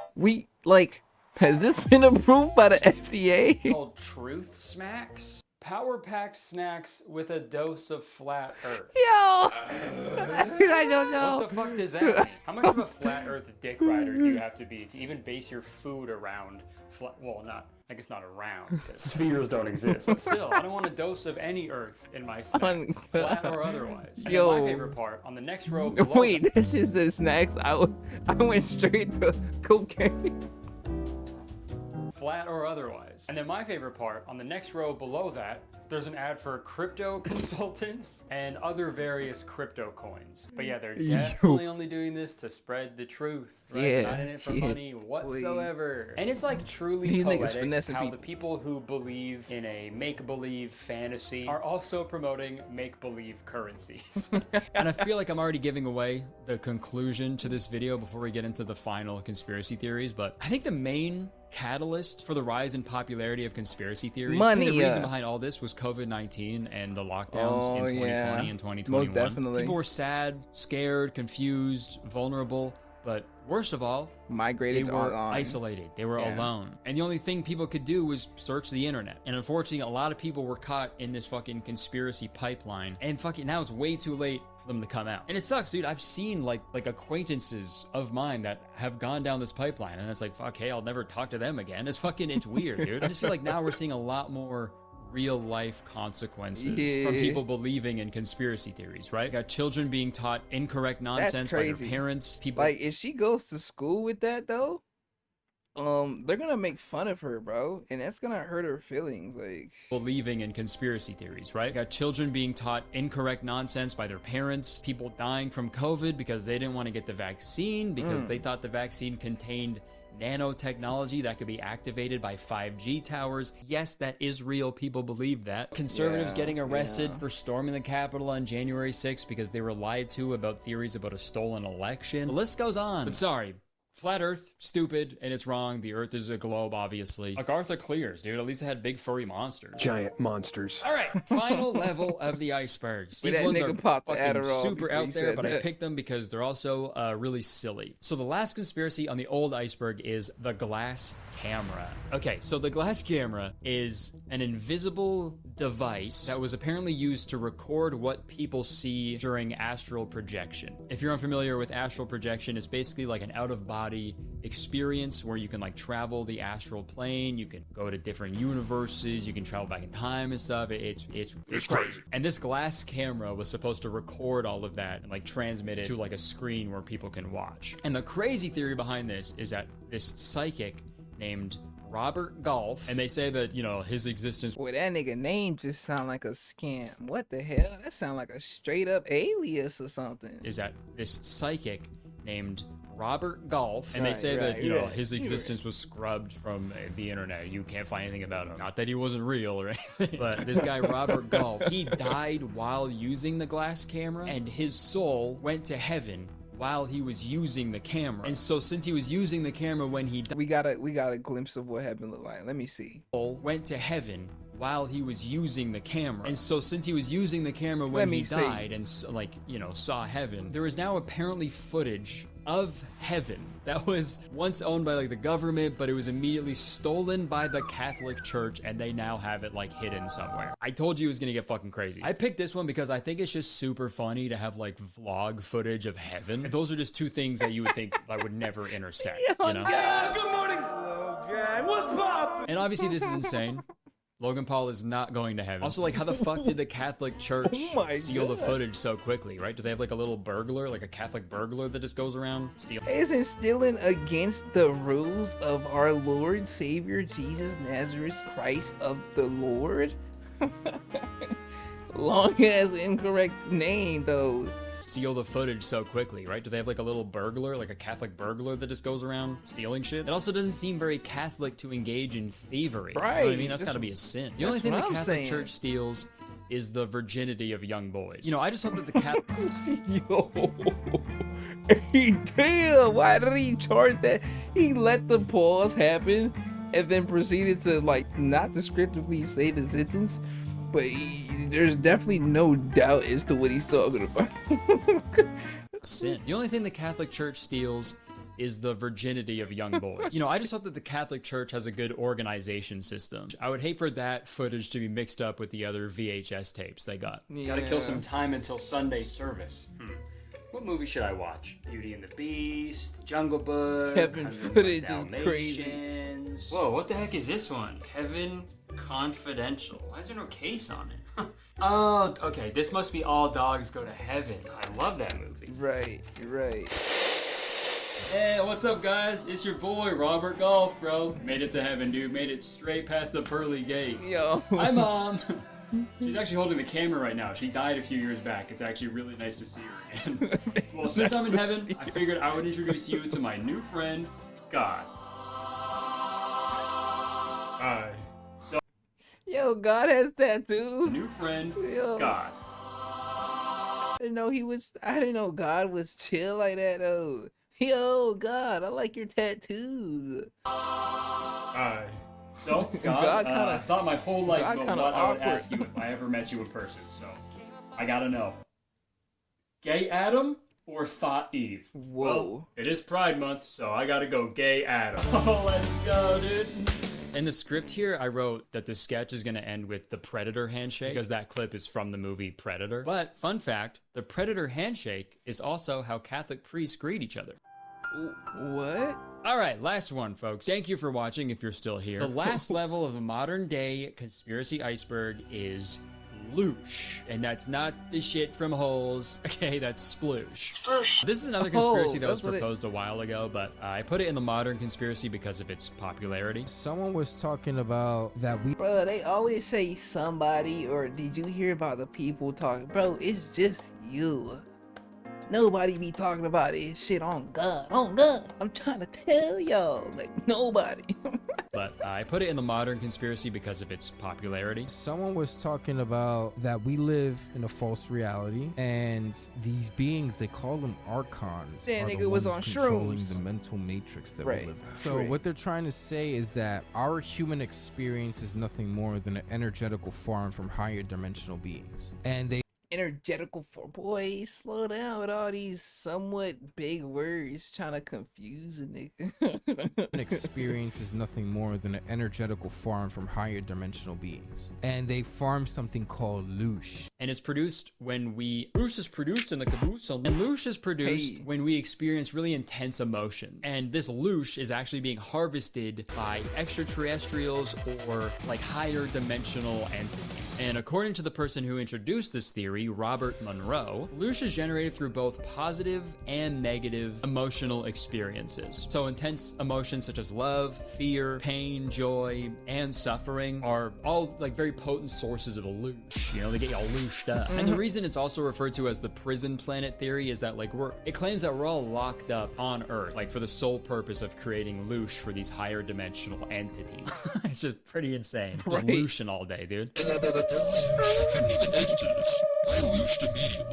[SPEAKER 1] Has this been approved by the FDA?
[SPEAKER 2] Called Truth Smacks? Power-packed snacks with a dose of flat earth.
[SPEAKER 1] Yo! I don't know.
[SPEAKER 2] What the fuck does that mean? How much of a flat earth dick rider do you have to be to even base your food around well, I guess not around, because spheres don't exist. But still, I don't want a dose of any earth in my snack, flat or otherwise. And
[SPEAKER 1] Yo.
[SPEAKER 2] my favorite part, on the next row below
[SPEAKER 1] Wait, that's just the snacks. I went straight to cocaine.
[SPEAKER 2] flat or otherwise. And then my favorite part, on the next row below that, there's an ad for crypto consultants and other various crypto coins. But yeah, they're definitely only doing this to spread the truth, right?
[SPEAKER 1] Yeah,
[SPEAKER 2] Not in it for money whatsoever. And it's like truly
[SPEAKER 1] These niggas
[SPEAKER 2] poetic
[SPEAKER 1] finessing
[SPEAKER 2] how
[SPEAKER 1] people.
[SPEAKER 2] the people who believe in a make-believe fantasy are also promoting make-believe currencies. And I feel like I'm already giving away the conclusion to this video before we get into the final conspiracy theories, but I think the main catalyst for the rise in popularity of conspiracy theories, I think the reason behind all this was COVID-19 and the lockdowns in 2020 and 2021.
[SPEAKER 1] Most definitely.
[SPEAKER 2] People were sad, scared, confused, vulnerable, but worst of all, they were isolated. They were alone. And the only thing people could do was search the internet. And unfortunately, a lot of people were caught in this fucking conspiracy pipeline. And fucking now it's way too late for them to come out. And it sucks, dude. I've seen like acquaintances of mine that have gone down this pipeline. And it's like, fuck, hey, I'll never talk to them again. It's weird, dude. I just feel like now we're seeing a lot more real life consequences from people believing in conspiracy theories, right? Got children being taught incorrect nonsense by their parents. People
[SPEAKER 1] like, if she goes to school with that though, they're gonna make fun of her, bro, and that's gonna hurt her feelings. Like,
[SPEAKER 2] believing in conspiracy theories, right? Got children being taught incorrect nonsense by their parents. People dying from COVID because they didn't want to get the vaccine because they thought the vaccine contained nanotechnology that could be activated by 5G towers. Yes, that is real. People believe that. Conservatives getting arrested for storming the Capitol on January 6th because they were lied to about theories about a stolen election. The list goes on. But sorry. Flat Earth, stupid, and it's wrong. The Earth is a globe, obviously. Agartha clears, dude. At least it had big furry monsters.
[SPEAKER 18] Giant monsters.
[SPEAKER 2] All right, final level of the icebergs. These ones are fucking super out there, but I picked them because they're also really silly. So the last conspiracy on the old iceberg is the glass camera. Okay, so the glass camera is an invisible device that was apparently used to record what people see during astral projection. If you're unfamiliar with astral projection, it's basically like an out-of-body experience where you can like travel the astral plane, you can go to different universes, you can travel back in time and stuff. It's crazy. And this glass camera was supposed to record all of that and like transmit it to like a screen where people can watch. And the crazy theory behind this is that this psychic named Robert Golf, and they say that, you know, his existence.
[SPEAKER 1] Boy, that nigga name just sound like a scam. What the hell? That sound like a straight up alias or something.
[SPEAKER 2] Is that this psychic named Robert Golf, and they say that, you know, his existence was scrubbed from the internet. You can't find anything about him. Not that he wasn't real or anything, but this guy Robert Golf, he died while using the glass camera, and his soul went to heaven while he was using the camera. And so since he was using the camera when he died,
[SPEAKER 1] we got a glimpse of what heaven looked like. Let me see.
[SPEAKER 2] Went to heaven while he was using the camera. And so since he was using the camera when he died and like, you know, saw heaven, there is now apparently footage of heaven that was once owned by like the government, but it was immediately stolen by the Catholic Church, and they now have it like hidden somewhere. I told you it was gonna get fucking crazy. I picked this one because I think it's just super funny to have like vlog footage of heaven. And those are just two things that you would think I would never intersect, you know?
[SPEAKER 21] Good morning. Hello, gang. What's poppin'?
[SPEAKER 2] And obviously this is insane. Logan Paul is not going to heaven. Also, like, how the fuck did the Catholic Church steal the footage so quickly, right? Do they have like a little burglar, like a Catholic burglar that just goes around stealing?
[SPEAKER 1] Isn't stealing against the rules of our Lord Savior Jesus Nazareth Christ of the Lord? Long as incorrect name though.
[SPEAKER 2] Steal the footage so quickly, right? Do they have like a little burglar, like a Catholic burglar that just goes around stealing shit? It also doesn't seem very Catholic to engage in thievery.
[SPEAKER 1] Right.
[SPEAKER 2] You know what I mean? That's gotta be a sin. The only thing the Catholic Church steals is the virginity of young boys. You know, I just hope that the Catholic...
[SPEAKER 1] Yo. Damn, why did he charge that? He let the pause happen and then proceeded to, like, not descriptively say the sentence, but there's definitely no doubt as to what he's talking about.
[SPEAKER 2] Sin. The only thing the Catholic Church steals is the virginity of young boys. You know, I just hope that the Catholic Church has a good organization system. I would hate for that footage to be mixed up with the other VHS tapes they got.
[SPEAKER 1] Yeah.
[SPEAKER 2] Gotta kill some time until Sunday service. What movie should I watch? Beauty and the Beast, Jungle Book,
[SPEAKER 1] Heaven footage is crazy.
[SPEAKER 2] Whoa, what the heck is this one? Heaven Confidential. Why is there no case on it? Oh, okay, this must be All Dogs Go to Heaven. I love that movie.
[SPEAKER 1] Right.
[SPEAKER 2] Hey, what's up, guys? It's your boy, Robert Golf, bro. Made it to heaven, dude. Made it straight past the pearly gates.
[SPEAKER 1] Yo.
[SPEAKER 2] Hi, Mom. She's actually holding the camera right now. She died a few years back. It's actually really nice to see her again. Well, since I'm in heaven, I figured I would introduce you to my new friend, God. So,
[SPEAKER 1] Yo, God has tattoos.
[SPEAKER 2] New friend,
[SPEAKER 1] Yo.
[SPEAKER 2] God.
[SPEAKER 1] I didn't know God was chill like that though. Yo, God, I like your tattoos.
[SPEAKER 2] So, God, I thought my whole life about what I would ask you if I ever met you in person, so I gotta know. Gay Adam or Thought Eve?
[SPEAKER 1] Whoa.
[SPEAKER 2] Well, it is Pride Month, so I gotta go Gay Adam. Oh, let's go, dude. In the script here, I wrote that the sketch is going to end with the Predator handshake because that clip is from the movie Predator. But, fun fact, the Predator handshake is also how Catholic priests greet each other.
[SPEAKER 1] What?
[SPEAKER 2] All right, last one, folks. Thank you for watching if you're still here. The last level of a modern day conspiracy iceberg is Louch. And that's not the shit from Holes. Okay, that's sploosh. This is another conspiracy that was proposed a while ago, but I put it in the modern conspiracy because of its popularity.
[SPEAKER 4] Someone was talking about that we...
[SPEAKER 1] Bro, they always say somebody, or did you hear about the people talking? Bro, it's just you. Nobody be talking about this shit on God. On God. I'm trying to tell y'all. Like, nobody.
[SPEAKER 2] But I put it in the modern conspiracy because of its popularity.
[SPEAKER 4] Someone was talking about that we live in a false reality, and these beings, they call them archons,
[SPEAKER 1] That
[SPEAKER 4] are
[SPEAKER 1] nigga
[SPEAKER 4] the
[SPEAKER 1] was
[SPEAKER 4] ones
[SPEAKER 1] on
[SPEAKER 4] controlling
[SPEAKER 1] shrooms.
[SPEAKER 4] the mental matrix that
[SPEAKER 1] Right.
[SPEAKER 4] we live in. So what they're trying to say is that our human experience is nothing more than an energetical form from higher dimensional beings. And they
[SPEAKER 1] Energetical for boy, slow down with all these somewhat big words trying to confuse a nigga.
[SPEAKER 4] An experience is nothing more than an energetical form from higher dimensional beings. And they farm something called Louch.
[SPEAKER 2] And it's produced when Louch is produced in the caboose. And Louch is produced when we experience really intense emotions. And this Louch is actually being harvested by extraterrestrials or like higher dimensional entities. And according to the person who introduced this theory, Robert Monroe, Louch is generated through both positive and negative emotional experiences. So intense emotions such as love, fear, pain, joy, and suffering are all like very potent sources of a Louch. You know, they get y'all Louched up. And the reason it's also referred to as the prison planet theory is that like it claims that we're all locked up on Earth, like for the sole purpose of creating Louch for these higher dimensional entities. It's just pretty insane. Just Louching all day, dude.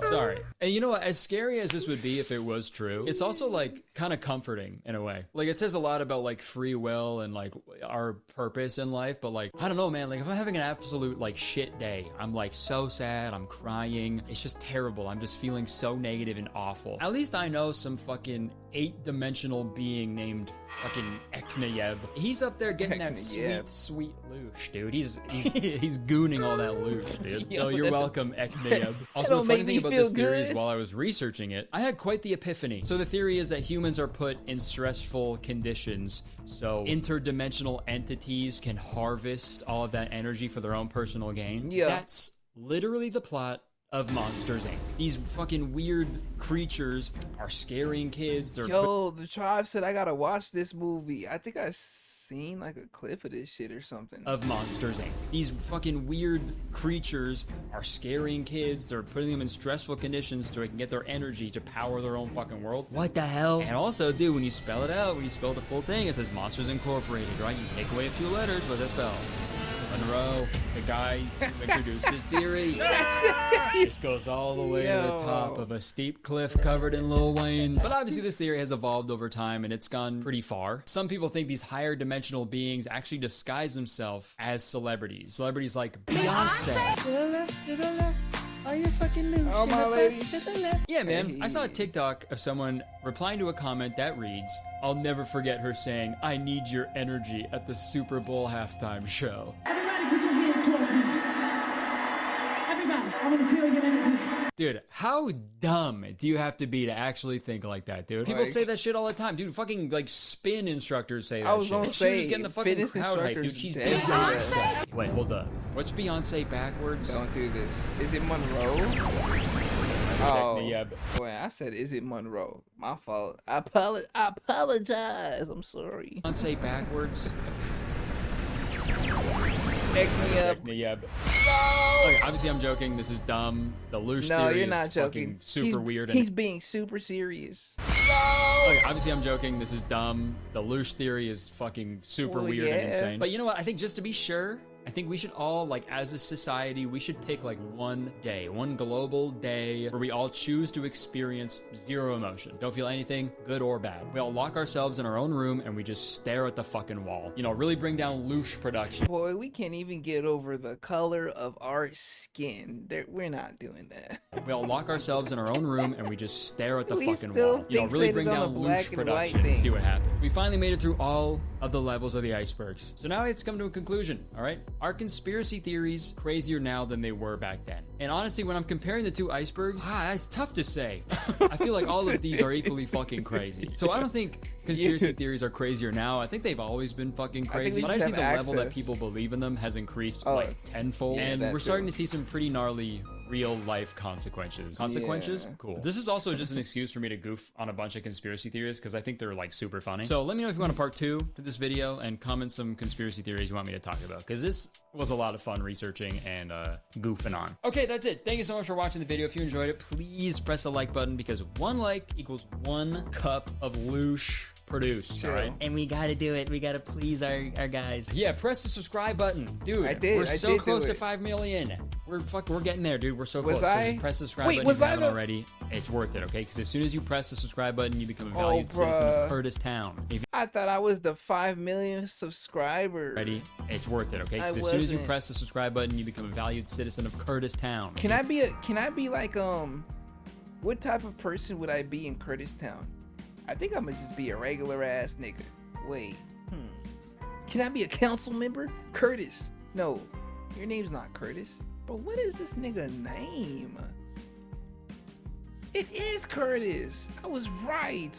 [SPEAKER 2] Sorry. And you know what? As scary as this would be if it was true, it's also like kind of comforting in a way. Like it says a lot about like free will and like our purpose in life, but like, I don't know, man. Like if I'm having an absolute like shit day, I'm like so sad, I'm crying. It's just terrible. I'm just feeling so negative and awful. At least I know some fucking 8-dimensional being named fucking Eknayeb. He's up there getting that sweet Louch, dude. He's gooning all that Louch, dude. So you're welcome, Eknayeb. Also, the funny thing about this theory is while I was researching it, I had quite the epiphany. So the theory is that humans are put in stressful conditions, so interdimensional entities can harvest all of that energy for their own personal gain.
[SPEAKER 1] Yeah.
[SPEAKER 2] That's literally the plot of Monsters, Inc. These fucking weird creatures are scaring kids.
[SPEAKER 1] Yo, the tribe said I gotta watch this movie. I think I seen like a clip of this shit or something.
[SPEAKER 2] Of Monsters, Inc. These fucking weird creatures are scaring kids. They're putting them in stressful conditions so they can get their energy to power their own fucking world. What the hell? And also, dude, when you spell it out, when you spell the full thing, it says Monsters Incorporated, right? You take away a few letters, what does that spell? Monroe, the guy who introduced his theory. This goes all the way to the top of a steep cliff covered in Lil Wayne. But obviously this theory has evolved over time and it's gone pretty far. Some people think these higher dimensional beings actually disguise themselves as celebrities. Celebrities like Beyonce.
[SPEAKER 1] To the left. Are you fucking loose?
[SPEAKER 2] Oh, my ladies.
[SPEAKER 1] To the left.
[SPEAKER 2] Yeah, man. I saw a TikTok of someone replying to a comment that reads, "I'll never forget her saying, 'I need your energy' at the Super Bowl halftime show."
[SPEAKER 5] Everybody put your hands towards me. Everybody, I want to feel your energy.
[SPEAKER 2] Dude, how dumb do you have to be to actually think like that, dude? People say that shit all the time. Dude, fucking, like, spin instructors say that shit.
[SPEAKER 1] I was gonna say,
[SPEAKER 2] she's getting the fucking
[SPEAKER 1] fitness
[SPEAKER 2] crowd hype, dude.
[SPEAKER 1] instructors
[SPEAKER 2] She's
[SPEAKER 1] dead
[SPEAKER 2] Beyonce. Wait, hold up. What's Beyonce backwards?
[SPEAKER 1] Don't do this. Is it Monroe? Oh, boy, I said, is it Monroe? My fault. I apologize. I'm sorry.
[SPEAKER 2] Beyonce backwards?
[SPEAKER 1] Neck me up.
[SPEAKER 2] Neck me up.
[SPEAKER 1] No!
[SPEAKER 2] Okay, obviously I'm joking. This is dumb. The Louch
[SPEAKER 1] No,
[SPEAKER 2] theory
[SPEAKER 1] you're not
[SPEAKER 2] is
[SPEAKER 1] joking.
[SPEAKER 2] fucking super weird.
[SPEAKER 1] He's being super serious.
[SPEAKER 2] Okay, obviously I'm joking. This is dumb. The Louch theory is fucking super weird and insane. But you know what? I think just to be sure, I think we should all, like, as a society, we should pick, like, one day, one global day where we all choose to experience zero emotion. Don't feel anything, good or bad. We all lock ourselves in our own room and we just stare at the fucking wall. You know, really bring down Louch production.
[SPEAKER 1] Boy, we can't even get over the color of our skin. We're not doing that.
[SPEAKER 2] We all lock ourselves in our own room and we just stare at the
[SPEAKER 1] We
[SPEAKER 2] fucking
[SPEAKER 1] still
[SPEAKER 2] wall. You know, really bring
[SPEAKER 1] fixated on
[SPEAKER 2] down
[SPEAKER 1] the black
[SPEAKER 2] Louch
[SPEAKER 1] and white
[SPEAKER 2] production and
[SPEAKER 1] thing.
[SPEAKER 2] see what happens. We finally made it through all of the levels of the icebergs. So now it's come to a conclusion, all right? Are conspiracy theories crazier now than they were back then? And honestly, when I'm comparing the two icebergs, it's tough to say. I feel like all of these are equally fucking crazy. So I don't think conspiracy theories are crazier now. I think they've always been fucking crazy. But I just think the level that people believe in them has increased like tenfold.
[SPEAKER 1] yeah,
[SPEAKER 2] and
[SPEAKER 1] that
[SPEAKER 2] we're starting
[SPEAKER 1] too.
[SPEAKER 2] to see some pretty gnarly real life consequences. Consequences?
[SPEAKER 1] Yeah.
[SPEAKER 2] Cool. This is also just an excuse for me to goof on a bunch of conspiracy theories because I think they're like super funny. So let me know if you want a part 2 to this video and comment some conspiracy theories you want me to talk about because this was a lot of fun researching and goofing on. Okay, that's it. Thank you so much for watching the video. If you enjoyed it, please press the like button because 1 like equals 1 cup of Louch produced. All right, and we gotta do it. We gotta please our guys. Yeah, press the subscribe button, dude. We're so close to 5 million. We're getting there, dude. We're so close. So just press the subscribe button if you haven't already. It's worth it, okay? Because as soon as you press the subscribe button, you become a valued citizen of Kurtis Town.
[SPEAKER 1] I thought I was the 5 million subscriber.
[SPEAKER 2] Ready? It's worth it, okay? Because as soon as you press the subscribe button, you become a valued citizen of Kurtis Town.
[SPEAKER 1] Can I be like what type of person would I be in Kurtis Town? I think I'm gonna just be a regular ass nigga. Wait, Can I be a council member? Kurtis. No, your name's not Kurtis. But what is this nigga name? It is Kurtis. I was right.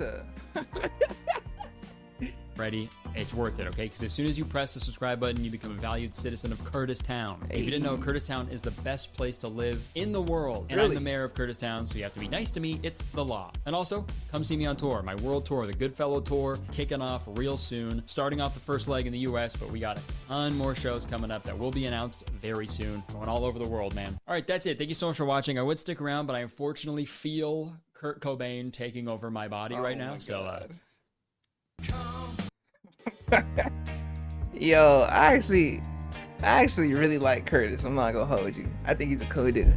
[SPEAKER 2] Ready? It's worth it, okay? Because as soon as you press the subscribe button, you become a valued citizen of Kurtis Town. If you didn't know, Kurtis Town is the best place to live in the world. And I'm the mayor of Kurtis Town, so you have to be nice to me. It's the law. And also, come see me on tour. My world tour, the Goodfellow Tour, kicking off real soon. Starting off the first leg in the US, but we got a ton more shows coming up that will be announced very soon. Going all over the world, man. All right, that's it. Thank you so much for watching. I would stick around, but I unfortunately feel Kurt Cobain taking over my body right now. So,
[SPEAKER 1] Yo, I actually really like Kurtis. I'm not gonna hold you. I think he's a cool dude.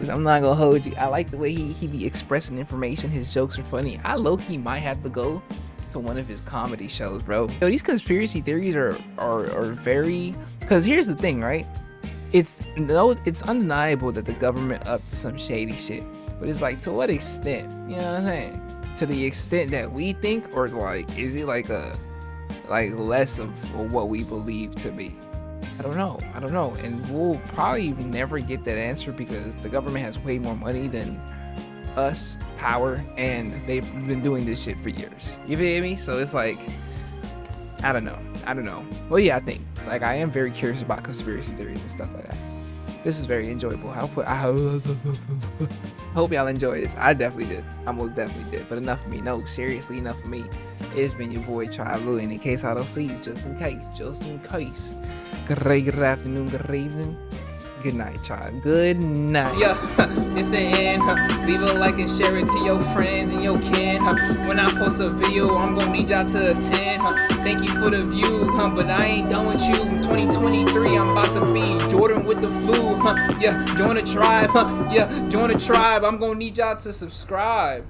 [SPEAKER 1] I'm not gonna hold you. I like the way he be expressing information. His jokes are funny. I low-key might have to go to one of his comedy shows, bro. Yo, these conspiracy theories are very, because here's the thing, right? It's undeniable that the government up to some shady shit. But it's like, to what extent? You know what I'm saying? To the extent that we think, or like, is it like less of what we believe to be? I don't know, and we'll probably never get that answer because the government has way more money than us, power, and they've been doing this shit for years. You feel me? So it's like, I don't know. Well, yeah, I think, like, I am very curious about conspiracy theories and stuff like that. This is very enjoyable. I hope y'all enjoy this. I definitely did. I most definitely did. But enough of me. No, seriously, enough of me. It's been your boy, Lou, and in case I don't see you, just in case. Good afternoon, good evening. Good night, child. Good night. Yeah, it's the end. Leave a like and share it to your friends and your kin. When I post a video, I'm gonna need y'all to attend. Thank you for the view, but I ain't done with you. 2023, I'm about to be Jordan with the flu, yeah, join the tribe, yeah, join the tribe. I'm gonna need y'all to subscribe.